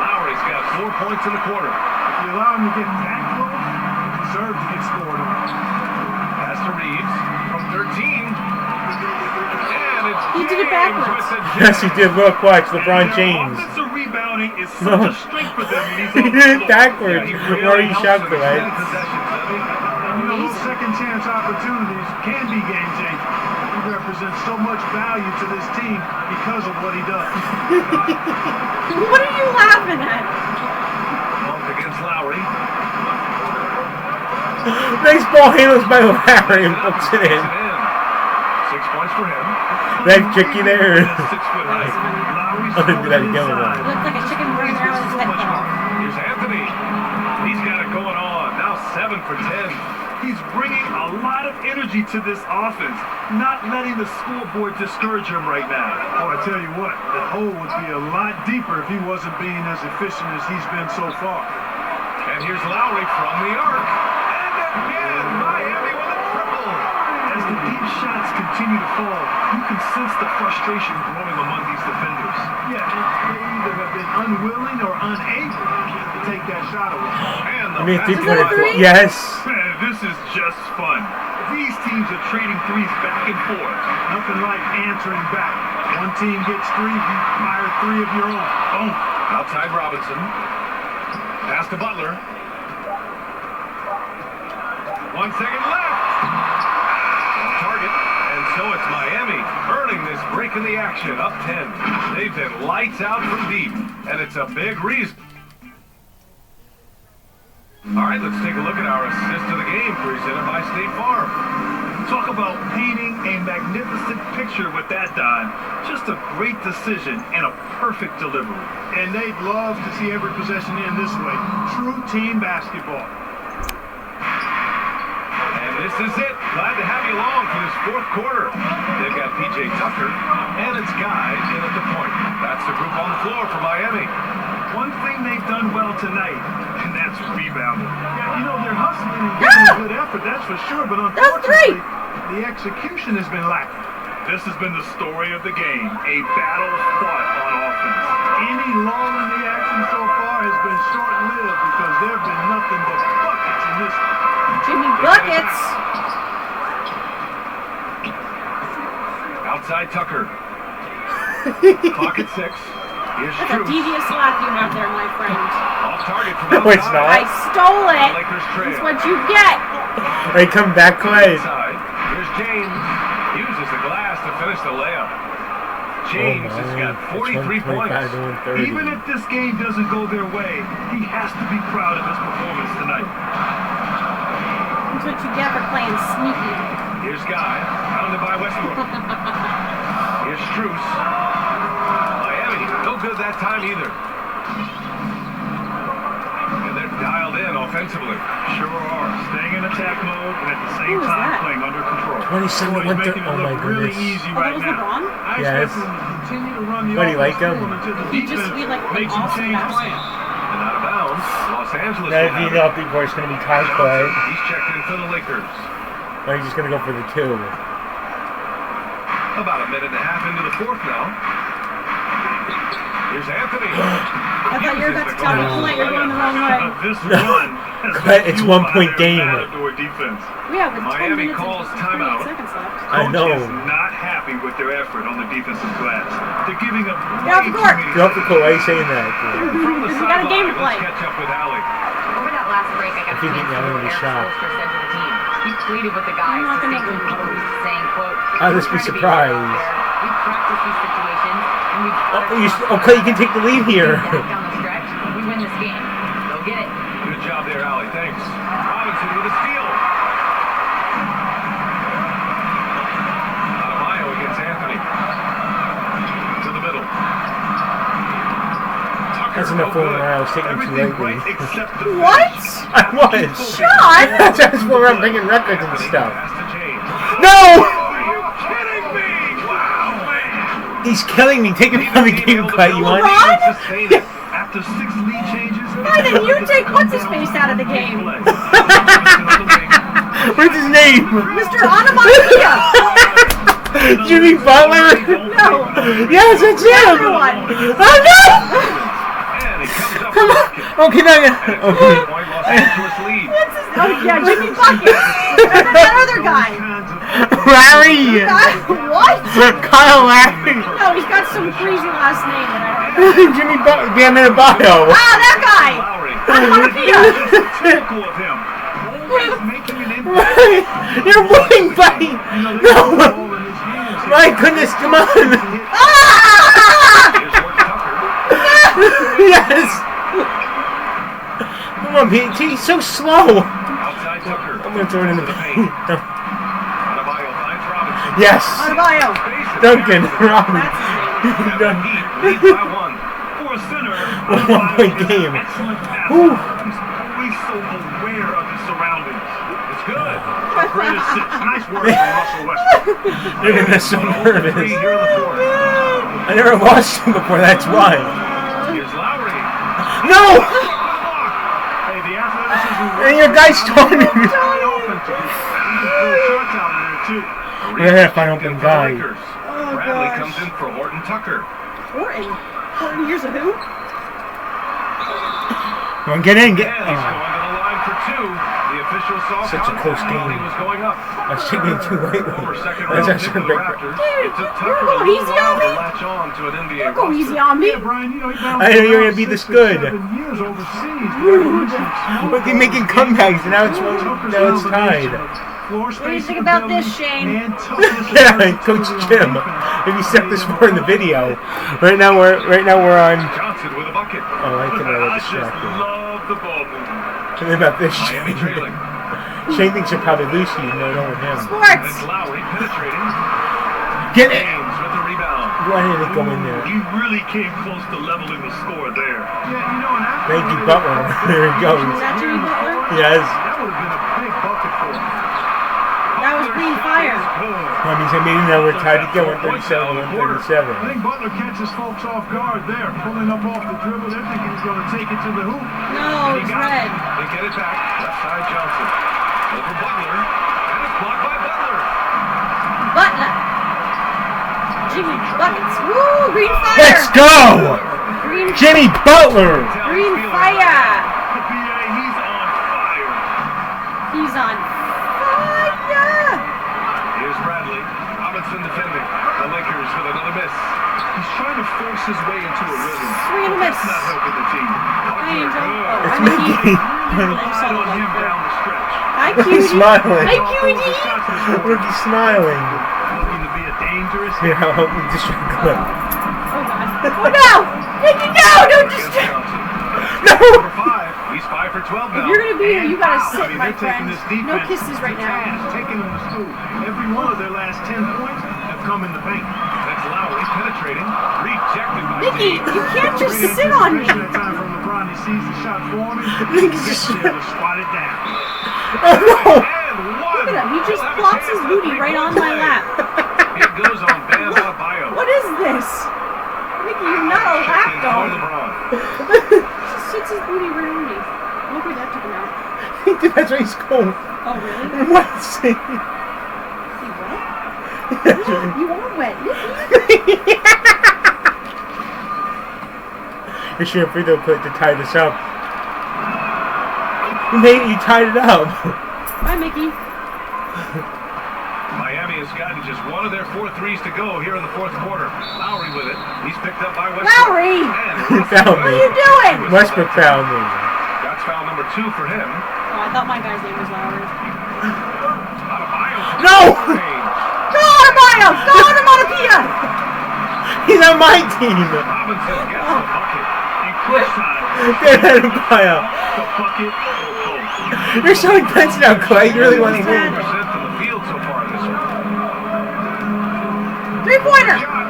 Lowry's got 4 points in the quarter. If you allow him to get that close, he deserves to get scored on. Pass to Reeves from 13. And it's He did it James backwards. with the Yes, he did. Look, watch LeBron Their James. offensive rebounding is such a strength for them when he's He on the did it floor. backwards. he Before he helps shot them the way. extend possessions, doesn't he? And you know, those second chance opportunities can be game changing. He represents so much value to this team because of what he does. What are you laughing at? Monk against Lowry. Nice ball handles by Lowry and puts it in. 6 points for him. That tricky there. 6 foot high. Lowry's I didn't do that again with inside. him. Looks like a chicken running around with his head cut off. Here's Anthony. He's got it going on. Now 7 for 10. He's bringing a lot of energy to this offense, not letting the scoreboard discourage him right now. Oh, I tell you what, the hole would be a lot deeper if he wasn't being as efficient as he's been so far. And here's Lowry from the arc. And again, Miami with a triple. As the deep shots continue to fall, you can sense the frustration growing among these defenders. Yeah, they either have been unwilling or unable to take that shot away. And I the mean, basket that a three? yes. Man, this is just fun. These teams are trading threes back and forth. Nothing like answering back. One team gets 3, you fire 3 of your own. Boom. outside Robinson. Pass to Butler. 1 second left. On target. And so it's Miami earning this break in the action. Up 10. They've been lights out from deep. And it's a big reason. All right, let's take a look at our assist of the game presented by State Farm. Talk about painting a magnificent picture with that dime. Just a great decision and a perfect delivery. And they'd love to see every possession end this way. True team basketball. And this is it. Glad to have you along for this fourth quarter. They've got P.J. Tucker and its guys in at the point. That's the group on the floor for Miami. One thing they've done well tonight, and that's rebounding. Yeah, you know, they're hustling and giving a good effort, that's for sure, but unfortunately, the execution has been lacking. This has been the story of the game. A battle fought on offense. Any lull in the action so far has been short-lived because there have been nothing but buckets in this one. Jimmy Buckets. Outside Tucker. Clock at 6. Here's That's a Strus. devious slap you have there, my friend. Off target from No, it's outside. not. I stole it. Lakers That's trail. what you get. Hey, come back, Clay. Inside. Here's James. Uses the glass to finish the layup. James has got 43 points. Even if this game doesn't go their way, he has to be proud of his performance tonight. That's what you get for playing sneaky. Here's Guy. Pounded by Westbrook. Here's Strus. Miami, no good that time either. And they're dialed in offensively. Sure are. Staying in attack mode and at the same Who is time that? playing under control. 27 Boy, he's went to. making it Oh my look really goodness. easy Oh, that right was now. LeBron? I Yes. expect him to continue to run the What, do you like offense him? through until the He'd just defense be like an makes some awesome changes. basketball. And out of bounds, Los Angeles. Now, will if you have know it. before it's going to be tied, Clay. He's checked in for the Lakers. Or he's just going to go for the 2. About a minute and a half into the fourth now. Here's Anthony. I thought you were about to tell me, Collette, you're going the wrong way. This No. run has Collette, been it's fueled 1 by point their game. matador defense. Yeah, with 10 Miami minutes calls and timeout. 38 seconds left. I Coach know. is not happy with their effort on the defensive glass. They're giving up Get off the way court. too many Get off the court. Why are you saying that? From the We got a game to sideline, play. let's catch up with Allie. Over that last break, I got If a you chance think to I'm hear gonna what be Eric shocked. Spoelstra said to the team. He pleaded with the guys I'm not to stay gonna be composed, saying, quote, I'll just be "We're trying to surprised." right out there. We practice these situations, and we've got Okay, you can take the lead here. Back down the stretch, we win this game. Go get it. Good job there, Allie. Thanks. Robinson with a steal. Adebayo against Anthony. To the middle. Tucker, That's no enough for good. where I was taking too Everything lightly. right except the What? I was. Sean! That's where I'm bringing records and stuff. Pass to James. No! Are you kidding me? Wow, man. He's killing me. Take him out of the game, Clay. You want? Ron? Sustain it. After 6 lead changes, Why didn't you take what's-his-face out of the game? What's his name? Mr. Onomatopoeia! Jimmy Butler? No! Yes, it's him! Everyone! Oh no! And he comes up Come with a on! bucket. Okay, now you. Okay. Point Los Angeles lead. What's his... Oh, yeah, Jimmy Buckets! And then that other guy! Larry! What? Kyle Larry! No, he's got some crazy last name that I don't know. Jimmy Butler. Damn it, bio. Ah, that guy! Lowry. Onomatopoeia! typical of him. Always making an impact. You're moving, buddy! No! My goodness, come on! Ah! Here's Horton Tucker. Yes! Come on, Pete. He's so slow. Outside Tucker. I'm gonna throw it in the paint. Adebayo finds Robinson. Yes! Onomatopoeia! Duncan, Robin. And the Dun- Heat lead by 1. For a center, 1 point game. excellent passer. Whew. He's always so aware of his surroundings. It's good. Great assist. Nice work from Russell Westbrook. You're gonna be so nervous. Three here in the fourth. I never watched him before, that's why. Here's Lowry. No! Hey, the athleticism. And your guy's storming. Offensive. He can pull shots out of there, too. We're gonna find open For the guy. Lakers. Oh, Bradley gosh. comes in for Horton Tucker. Horton. Horton years of who? Come on, get in, get. And he's going to the line for 2. The official saw Such a contact close while game. he was going up. I was taking it too lightly. Former second That's round actually pick a of the great. Raptors. Dude, It took you're Tucker a going little easy while on to me. latch on to an NBA Don't go roster. easy on me. Yeah, Brian, you know, he bounced I didn't know you were around gonna be 6 this or good. 7 years overseas. But But they making comebacks, and now it's tied. What do you think about this, Shane? Yeah, Coach Jim. If you step this far in the video, right now we're on. Johnson with a bucket. Oh, I can I get just distracted. love the ball movement. Think about this. Miami trailing. Shane thinks you're probably Lucy, and no, with him. Sports! It's Lowry penetrating. Get it! James with the rebound. Why did it go in there? He really came close to leveling the score there. Yeah, you know, an athlete Thank you, like Butler. that, There he goes. Is that Jimmy Butler? Yes. That would have been a big bucket for him. That was green fire. That means I mean now we're tied again, 137, 137. I think Butler catches folks off guard there, pulling up off the dribble. They're thinking he's going to take it to the hoop. No, it's red. They get it back. Left side Johnson. Over Butler. And it's blocked by Butler. Butler. Jimmy Buckets. Woo! Green fire! Let's go! Green, Jimmy Butler! green fire! The PA, he's on fire. He's on fire! Here's Bradley. Robinson defending. The Lakers with another miss. He's trying to force his way into a rhythm. Swing and a miss. That's not helping the team. Angel. Oh, It's I mean, Mickey. Relied on him down the stretch. Hi, He's cutie. smiling. Hi, cutie. Rookie's smiling. Looking to be a dangerous. Here, I'll help you distract Clip. Oh, God. Oh, no! Mickey, no! Don't Against distract. Johnson. No! Number 5. He's 5 for 12 If now. you're gonna be here, you gotta I sit, mean, my they're taking friend. this defense No kisses right to now. task, taking them to school. Every one of their last 10 points have come in the paint. That's Lowry penetrating. Rejected by Mickey, James. you can't just sit on me. That time from LeBron, he sees the shot forming. Mickey's He's just- able to spot it down. Oh no! And one. Look at him. He just He'll have a plops chance his for the booty right on my three-point lap. play. It goes on Bam Adebayo. What is this? Mickey, you're not a lap Checking for dog. LeBron. He just sits his booty right on me. Look where that took him out. That's why he's cold. Oh, really? What? Is he wet? Yeah, you are wet, Mickey. You're shooting free throw quick to tie this up. You tied it up. Bye, Mickey. Miami has gotten just one of their 4 threes to go here in the fourth quarter. Lowry with it. He's picked up by Westbrook. Lowry! And Found What are me. you doing? Westbrook found me. That's foul number 2 for him. Oh, I thought my guy's name was Lowry. Adebayo. No! Go Armayo! Go Onomatopoeia! He's on my team. Robinson gets the bucket. In clutch time, Get out of fire. the bucket or both. You're showing pens now, Clay. You really want to win. 4% from the field so far this one. Three-pointer! Shot.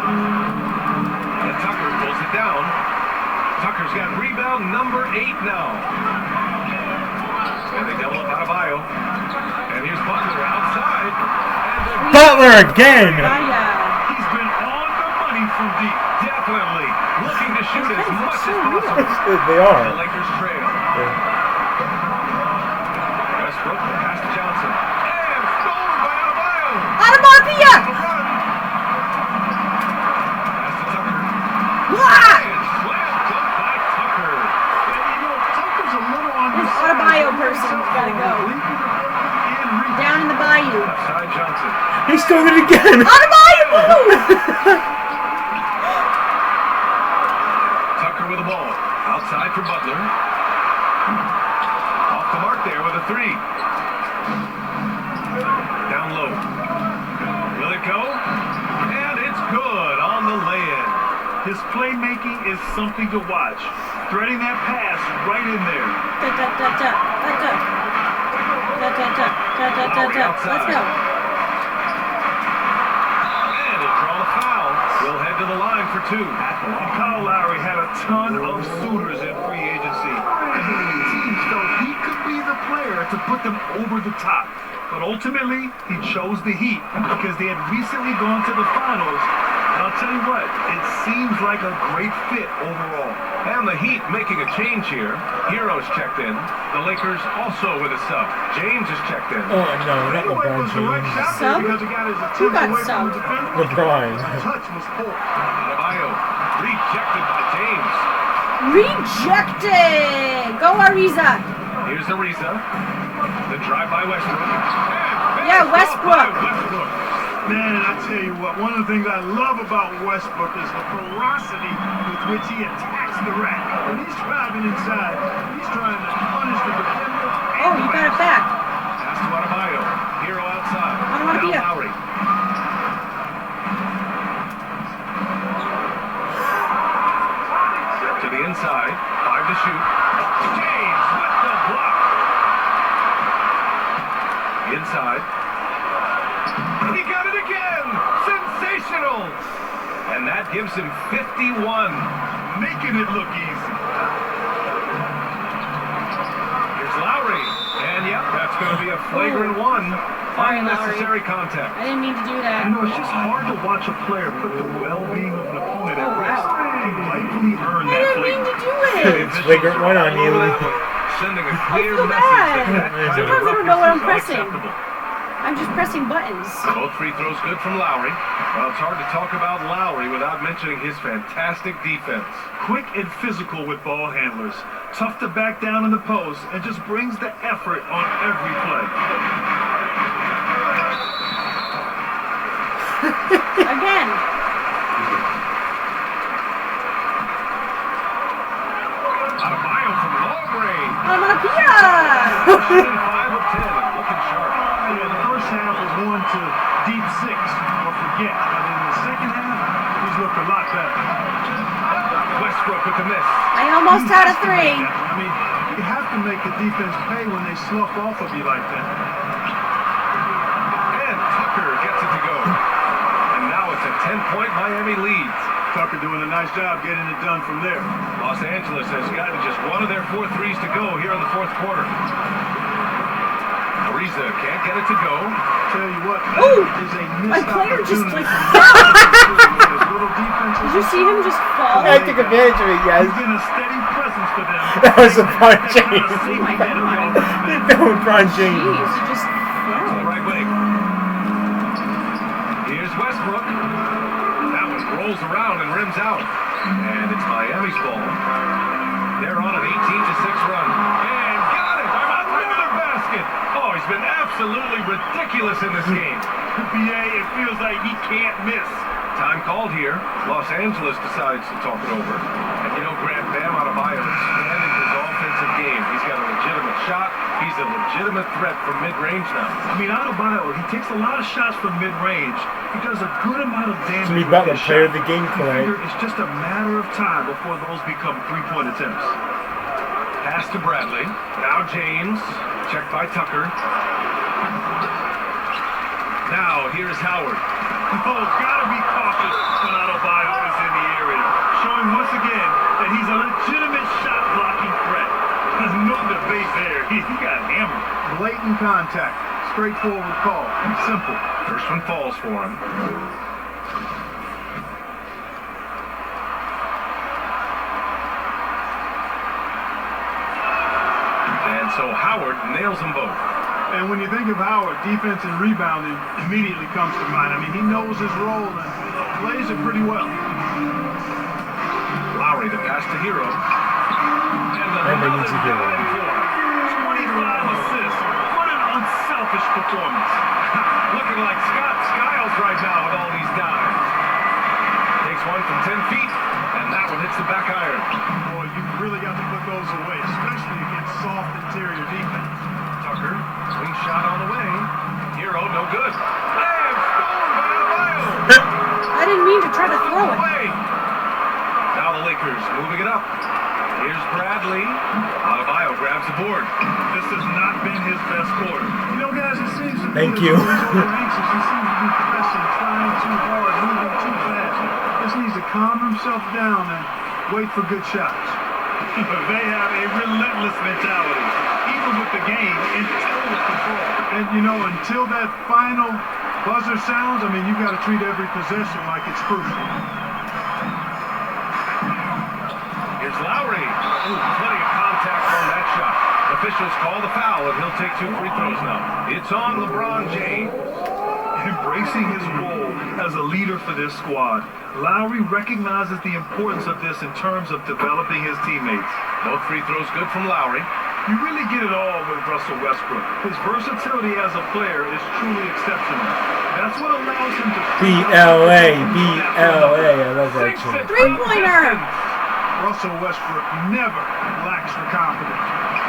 And Tucker pulls it down. Tucker's got rebound number 8 now. And they double up Adebayo. And here's Butler outside. And Butler again. He's been on the money from deep. definitely looking to shoot as much as so real. possible. They The are. Lakers trail. Westbrook pass to Johnson. And stolen by Adebayo. Onomatopoeia! Pass to Tucker. Wah! And slam dunk by Tucker. You know, Tucker's a little on This his Adebayo side. person's gotta go. And rebound. Down in the bayou. Left side Johnson. He stole it again. Onomatopoeia! Tucker with the ball. Outside for Butler. Off the mark there with a 3. Down low. Will it go? And it's good on the lay-in. His playmaking is something to watch. Threading that pass right in there. Da, da, da, da, da, da. Da, da, da, da, da, da, da. Let's go. And he'll draw the foul. He'll head to the line for 2. Kyle Lowry had a ton of suitors in free agency. And many teams felt he could be the player to put them over the top. But ultimately, he chose the Heat because they had recently gone to the finals. And I'll tell you what, it seems like a great fit overall. And the Heat making a change here. Heroes checked in. The Lakers also with a sub. James is checked in. Oh no, not Anyway, it LeBron was the right James. shot Sub? there because he got his Who attempt got away from subbed? the defender. LeBron. The touch was poor. Adebayo rejected by James. Rejected! Go Ariza! Here's Ariza. The drive by Westbrook. Yeah, And finished off Westbrook. by Westbrook. Man, I tell you what, one of the things I love about Westbrook is the ferocity with which he attacks the rack. When he's driving inside, he's trying to punish the defender. Oh, you got it back. Pass to Adebayo. Hero outside. Onomatopoeia. Now Lowry. To the inside. 5 to shoot. James with the block. Inside. He got it again. Sensational. And that gives him 51. Making it look easy. Here's Lowry. And yep, that's going to be a flagrant 1. Sorry, Unnecessary contact. I didn't mean to do that. You know, it's just hard to watch a player put the well-being of an opponent at Oh, risk. wow. He rightfully earned I that didn't mean flagrant. to do it. It's flagrant 1 on you. Sending a clear feel message bad. that that kind Sometimes of I don't know what I'm roughness is pressing. unacceptable. I I'm just pressing buttons. Both free throws good from Lowry. Well, it's hard to talk about Lowry without mentioning his fantastic defense. Quick and physical with ball handlers. Tough to back down in the post and just brings the effort on every play. Again. Adebayo from long range. Amapia! 5 of 10, looking sharp. Yeah, the first half was one to deep six or forget. But in the second half, he's looked a lot better. Westbrook with the miss. I almost had a three. I mean, you have to make the defense pay when they slough off of you like that. And Tucker gets it to go. And now it's a 10-point Miami lead. Tucker doing a nice job getting it done from there. Los Angeles has gotten just one of their 4 threes to go here in the fourth quarter. Ariza can't get it to go. Tell you what, Ooh! that is a My missed player just opportunity. like for fell. little defense. Did you see him just fall? I took advantage of it, He's guys. been a steady presence for them. That was LeBron That kind of James. safety Oh my net on the God. offensive end. That was LeBron Jeez, James. he just To fell. the right wing. Here's Westbrook. That one rolls around and rims out. And it's Miami's ball. They're on an 18-6 run. And got it! Another basket! Oh, he's been absolutely ridiculous in this game. PA, it feels like he can't miss. Time called here. Los Angeles decides to talk it over. And you know, Grant Bam Adebayo is expanding his offensive game. He's got a legitimate shot. He's a legitimate threat from mid-range now. I mean, Adebayo, he takes a lot of shots from mid-range. He does a good amount of damage. Jimmy with Butler, his player shot. of the game, You Collette. figure it's just a matter of time before those become three-point attempts. Pass to Bradley. Now James. Checked by Tucker. Now here's Howard. Oh, gotta be cautious when Adebayo is in the area. Showing once again that he's a legitimate shot-blocking threat. There's no debate there. He got hammered. Blatant contact. Straightforward call. Simple. First one falls for him. And so Howard nails them both. And when you think of Howard, defense and rebounding immediately comes to mind. I mean, he knows his role and plays it pretty well. Lowry the pass to Hero. And they need to do it. 25 assists. What an unselfish performance. Looking like Scott Skiles right now with all these dimes. Takes one from 10 feet, and that one hits the back iron. Boy, you really got to put those away, especially against soft interior defense. Tucker, swing shot on the way. Hero, no good. And stolen by Adebayo. I didn't mean to try to throw it. Away. Now the Lakers moving it up. Here's Bradley. Adebayo grabs the board. This has not been his best quarter. You know, guys, it seems to me Thank that you. he's over-anxious. He seems to be pressing, trying too hard, moving too fast. Just needs to calm himself down and wait for good shots. They have a relentless mentality, even with the game in total control. And, you know, until that final buzzer sounds, I mean, you've got to treat every possession like it's crucial. Here's Lowry. Ooh, plenty of contact on that shot. Officials call the foul, and he'll take 2 free throws now. It's on LeBron James. Embracing his role as a leader for this squad, Lowry recognizes the importance of this in terms of developing his teammates. Both free throws good from Lowry. You really get it all with Russell Westbrook. His versatility as a player is truly exceptional. That's what allows him to... B-L-A, B-L-A. I love that shit. Three-pointer! Russell Westbrook never lacks for confidence.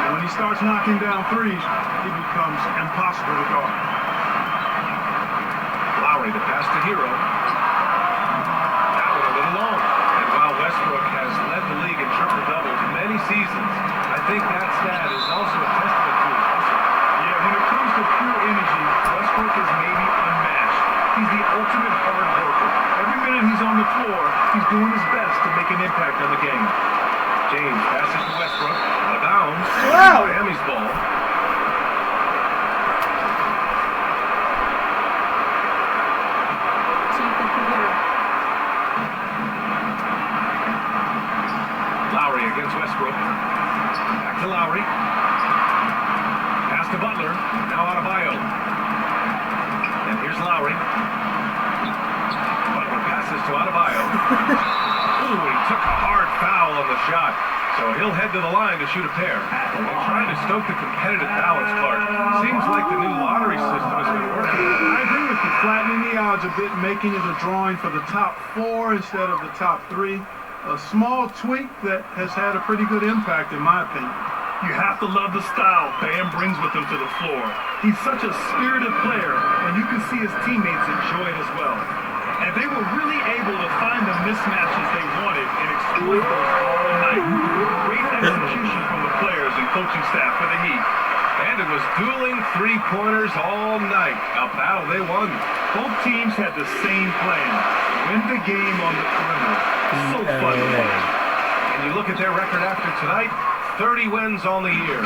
And when he starts knocking down threes, he becomes impossible to guard. Lowry the pass to Hero. That one a little long. And while Westbrook has led the league in triple-doubles many seasons, I think that stat is also a testament to his hustle. Yeah, when it comes to pure energy, Westbrook is maybe unmatched. He's the ultimate hard worker. Every minute he's on the floor, he's doing his best to make an impact on the game. James passes to Westbrook. Out of bounds. Wow. Miami's ball. Lowry against Westbrook. Back to Lowry. Pass to Butler. Now Adebayo. And here's Lowry. Butler passes to Adebayo. Ooh, he took a hard foul on the shot. So he'll head to the line to shoot a pair. They're trying to stoke the competitive balance, Clark. Seems like the new lottery system has been working. I agree with you. Flattening the odds a bit, making it a drawing for the top 4 instead of the top 3. A small tweak that has had a pretty good impact, in my opinion. You have to love the style Bam brings with him to the floor. He's such a spirited player, and you can see his teammates enjoy it as well. And they were really able to find the mismatches they wanted and exploit those all night. Great execution from the players and coaching staff for the Heat. And it was dueling three-pointers all night. A battle they won. Both teams had the same plan. Win the game on the perimeter. So fun to watch. And you look at their record after tonight, 30 wins on the year.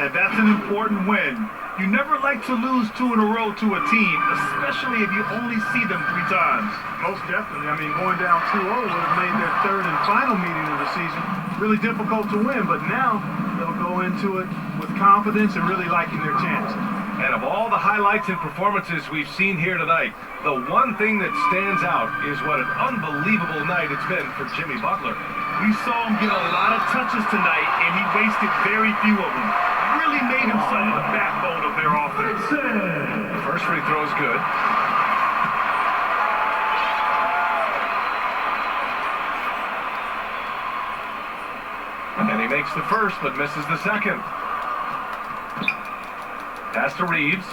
And that's an important win. You never like to lose 2 in a row to a team, especially if you only see them 3 times. Most definitely. I mean, going down 2-0 would have made their 3rd and final meeting of the season really difficult to win. But now they'll go into it with confidence and really liking their chances. And of all the highlights and performances we've seen here tonight, the one thing that stands out is what an unbelievable night it's been for Jimmy Butler. We saw him get a lot of touches tonight, and he wasted very few of them. Really made himself the backbone of their offense. First free throw is good. And he makes the first, but misses the second. Pass to Reeves.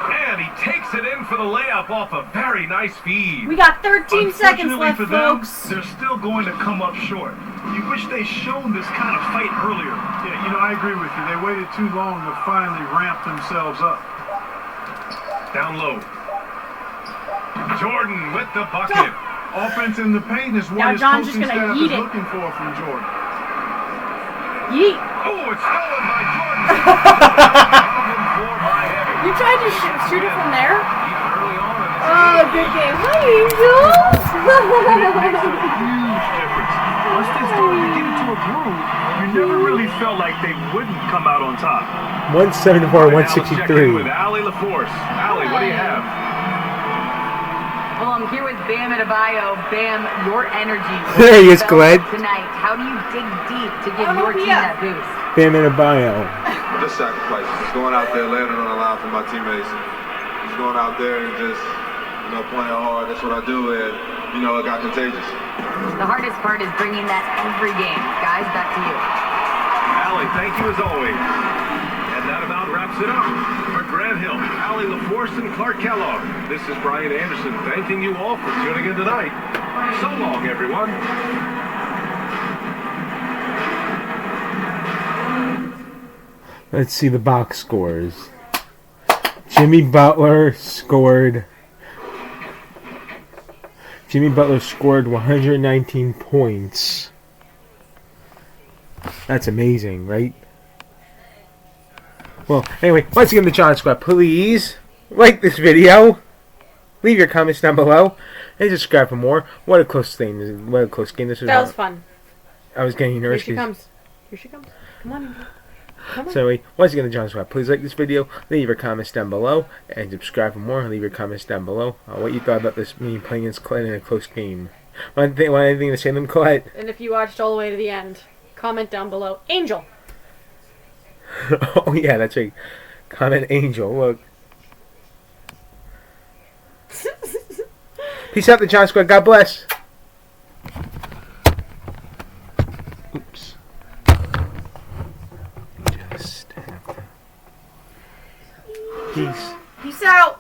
And he takes it in for the layup off a very nice feed. We got 13 seconds Unfortunately left, for them, folks. they're still going to come up short. You wish they shown this kind of fight earlier. Yeah, you know, I agree with you. They waited too long to finally ramp themselves up. Down low. Jordan with the bucket. Offense in the paint is Now what his John's just coaching gonna staff yeet is it. looking for from Jordan. Yeet. Oh, it's stolen by Jordan. Problem for Miami. You tried to shoot it from there? Even early on in this Oh, game. good game. Hi, Angel. Huge difference. Once they started to get into a groove, you never really felt like they wouldn't come out on top. 174, Now let's check in 163. with Allie LaForce. Allie, what do you have? Well, I'm here with Bam Adebayo. Bam, your energy There he is, felt Collette. tonight. How do you dig deep to give your team that boost? Bam in a bio. Just sacrifice. Just going out there, laying it on the line for my teammates. Just going out there and just, playing hard. That's what I do, and, it got contagious. The hardest part is bringing that every game. Guys, back to you. Allie, thank you as always. And that about wraps it up. For Grant Hill, Allie LaForce, and Clark Kellogg, this is Brian Anderson thanking you all for tuning in tonight. So long, everyone. Let's see the box scores. Jimmy Butler scored 119 points. That's amazing, right? Well, anyway, once again, the John Squad, please like this video, leave your comments down below, and subscribe for more. What a close thing! What a close game this was. That was fun. I was getting nervous. Here she comes. Here she comes. Come on, Angel. Come on. So anyway, once again, the John Squad, please like this video, leave your comments down below, and subscribe for more. Leave your comments down below. What you thought about this me playing against Collette in a close game. Anything to say to them, Collette? And if you watched all the way to the end, comment down below. Angel. Oh yeah, that's right. Comment Angel. Look. Peace out, the John Squad. God bless. Oops. Just have to. Peace. Peace out.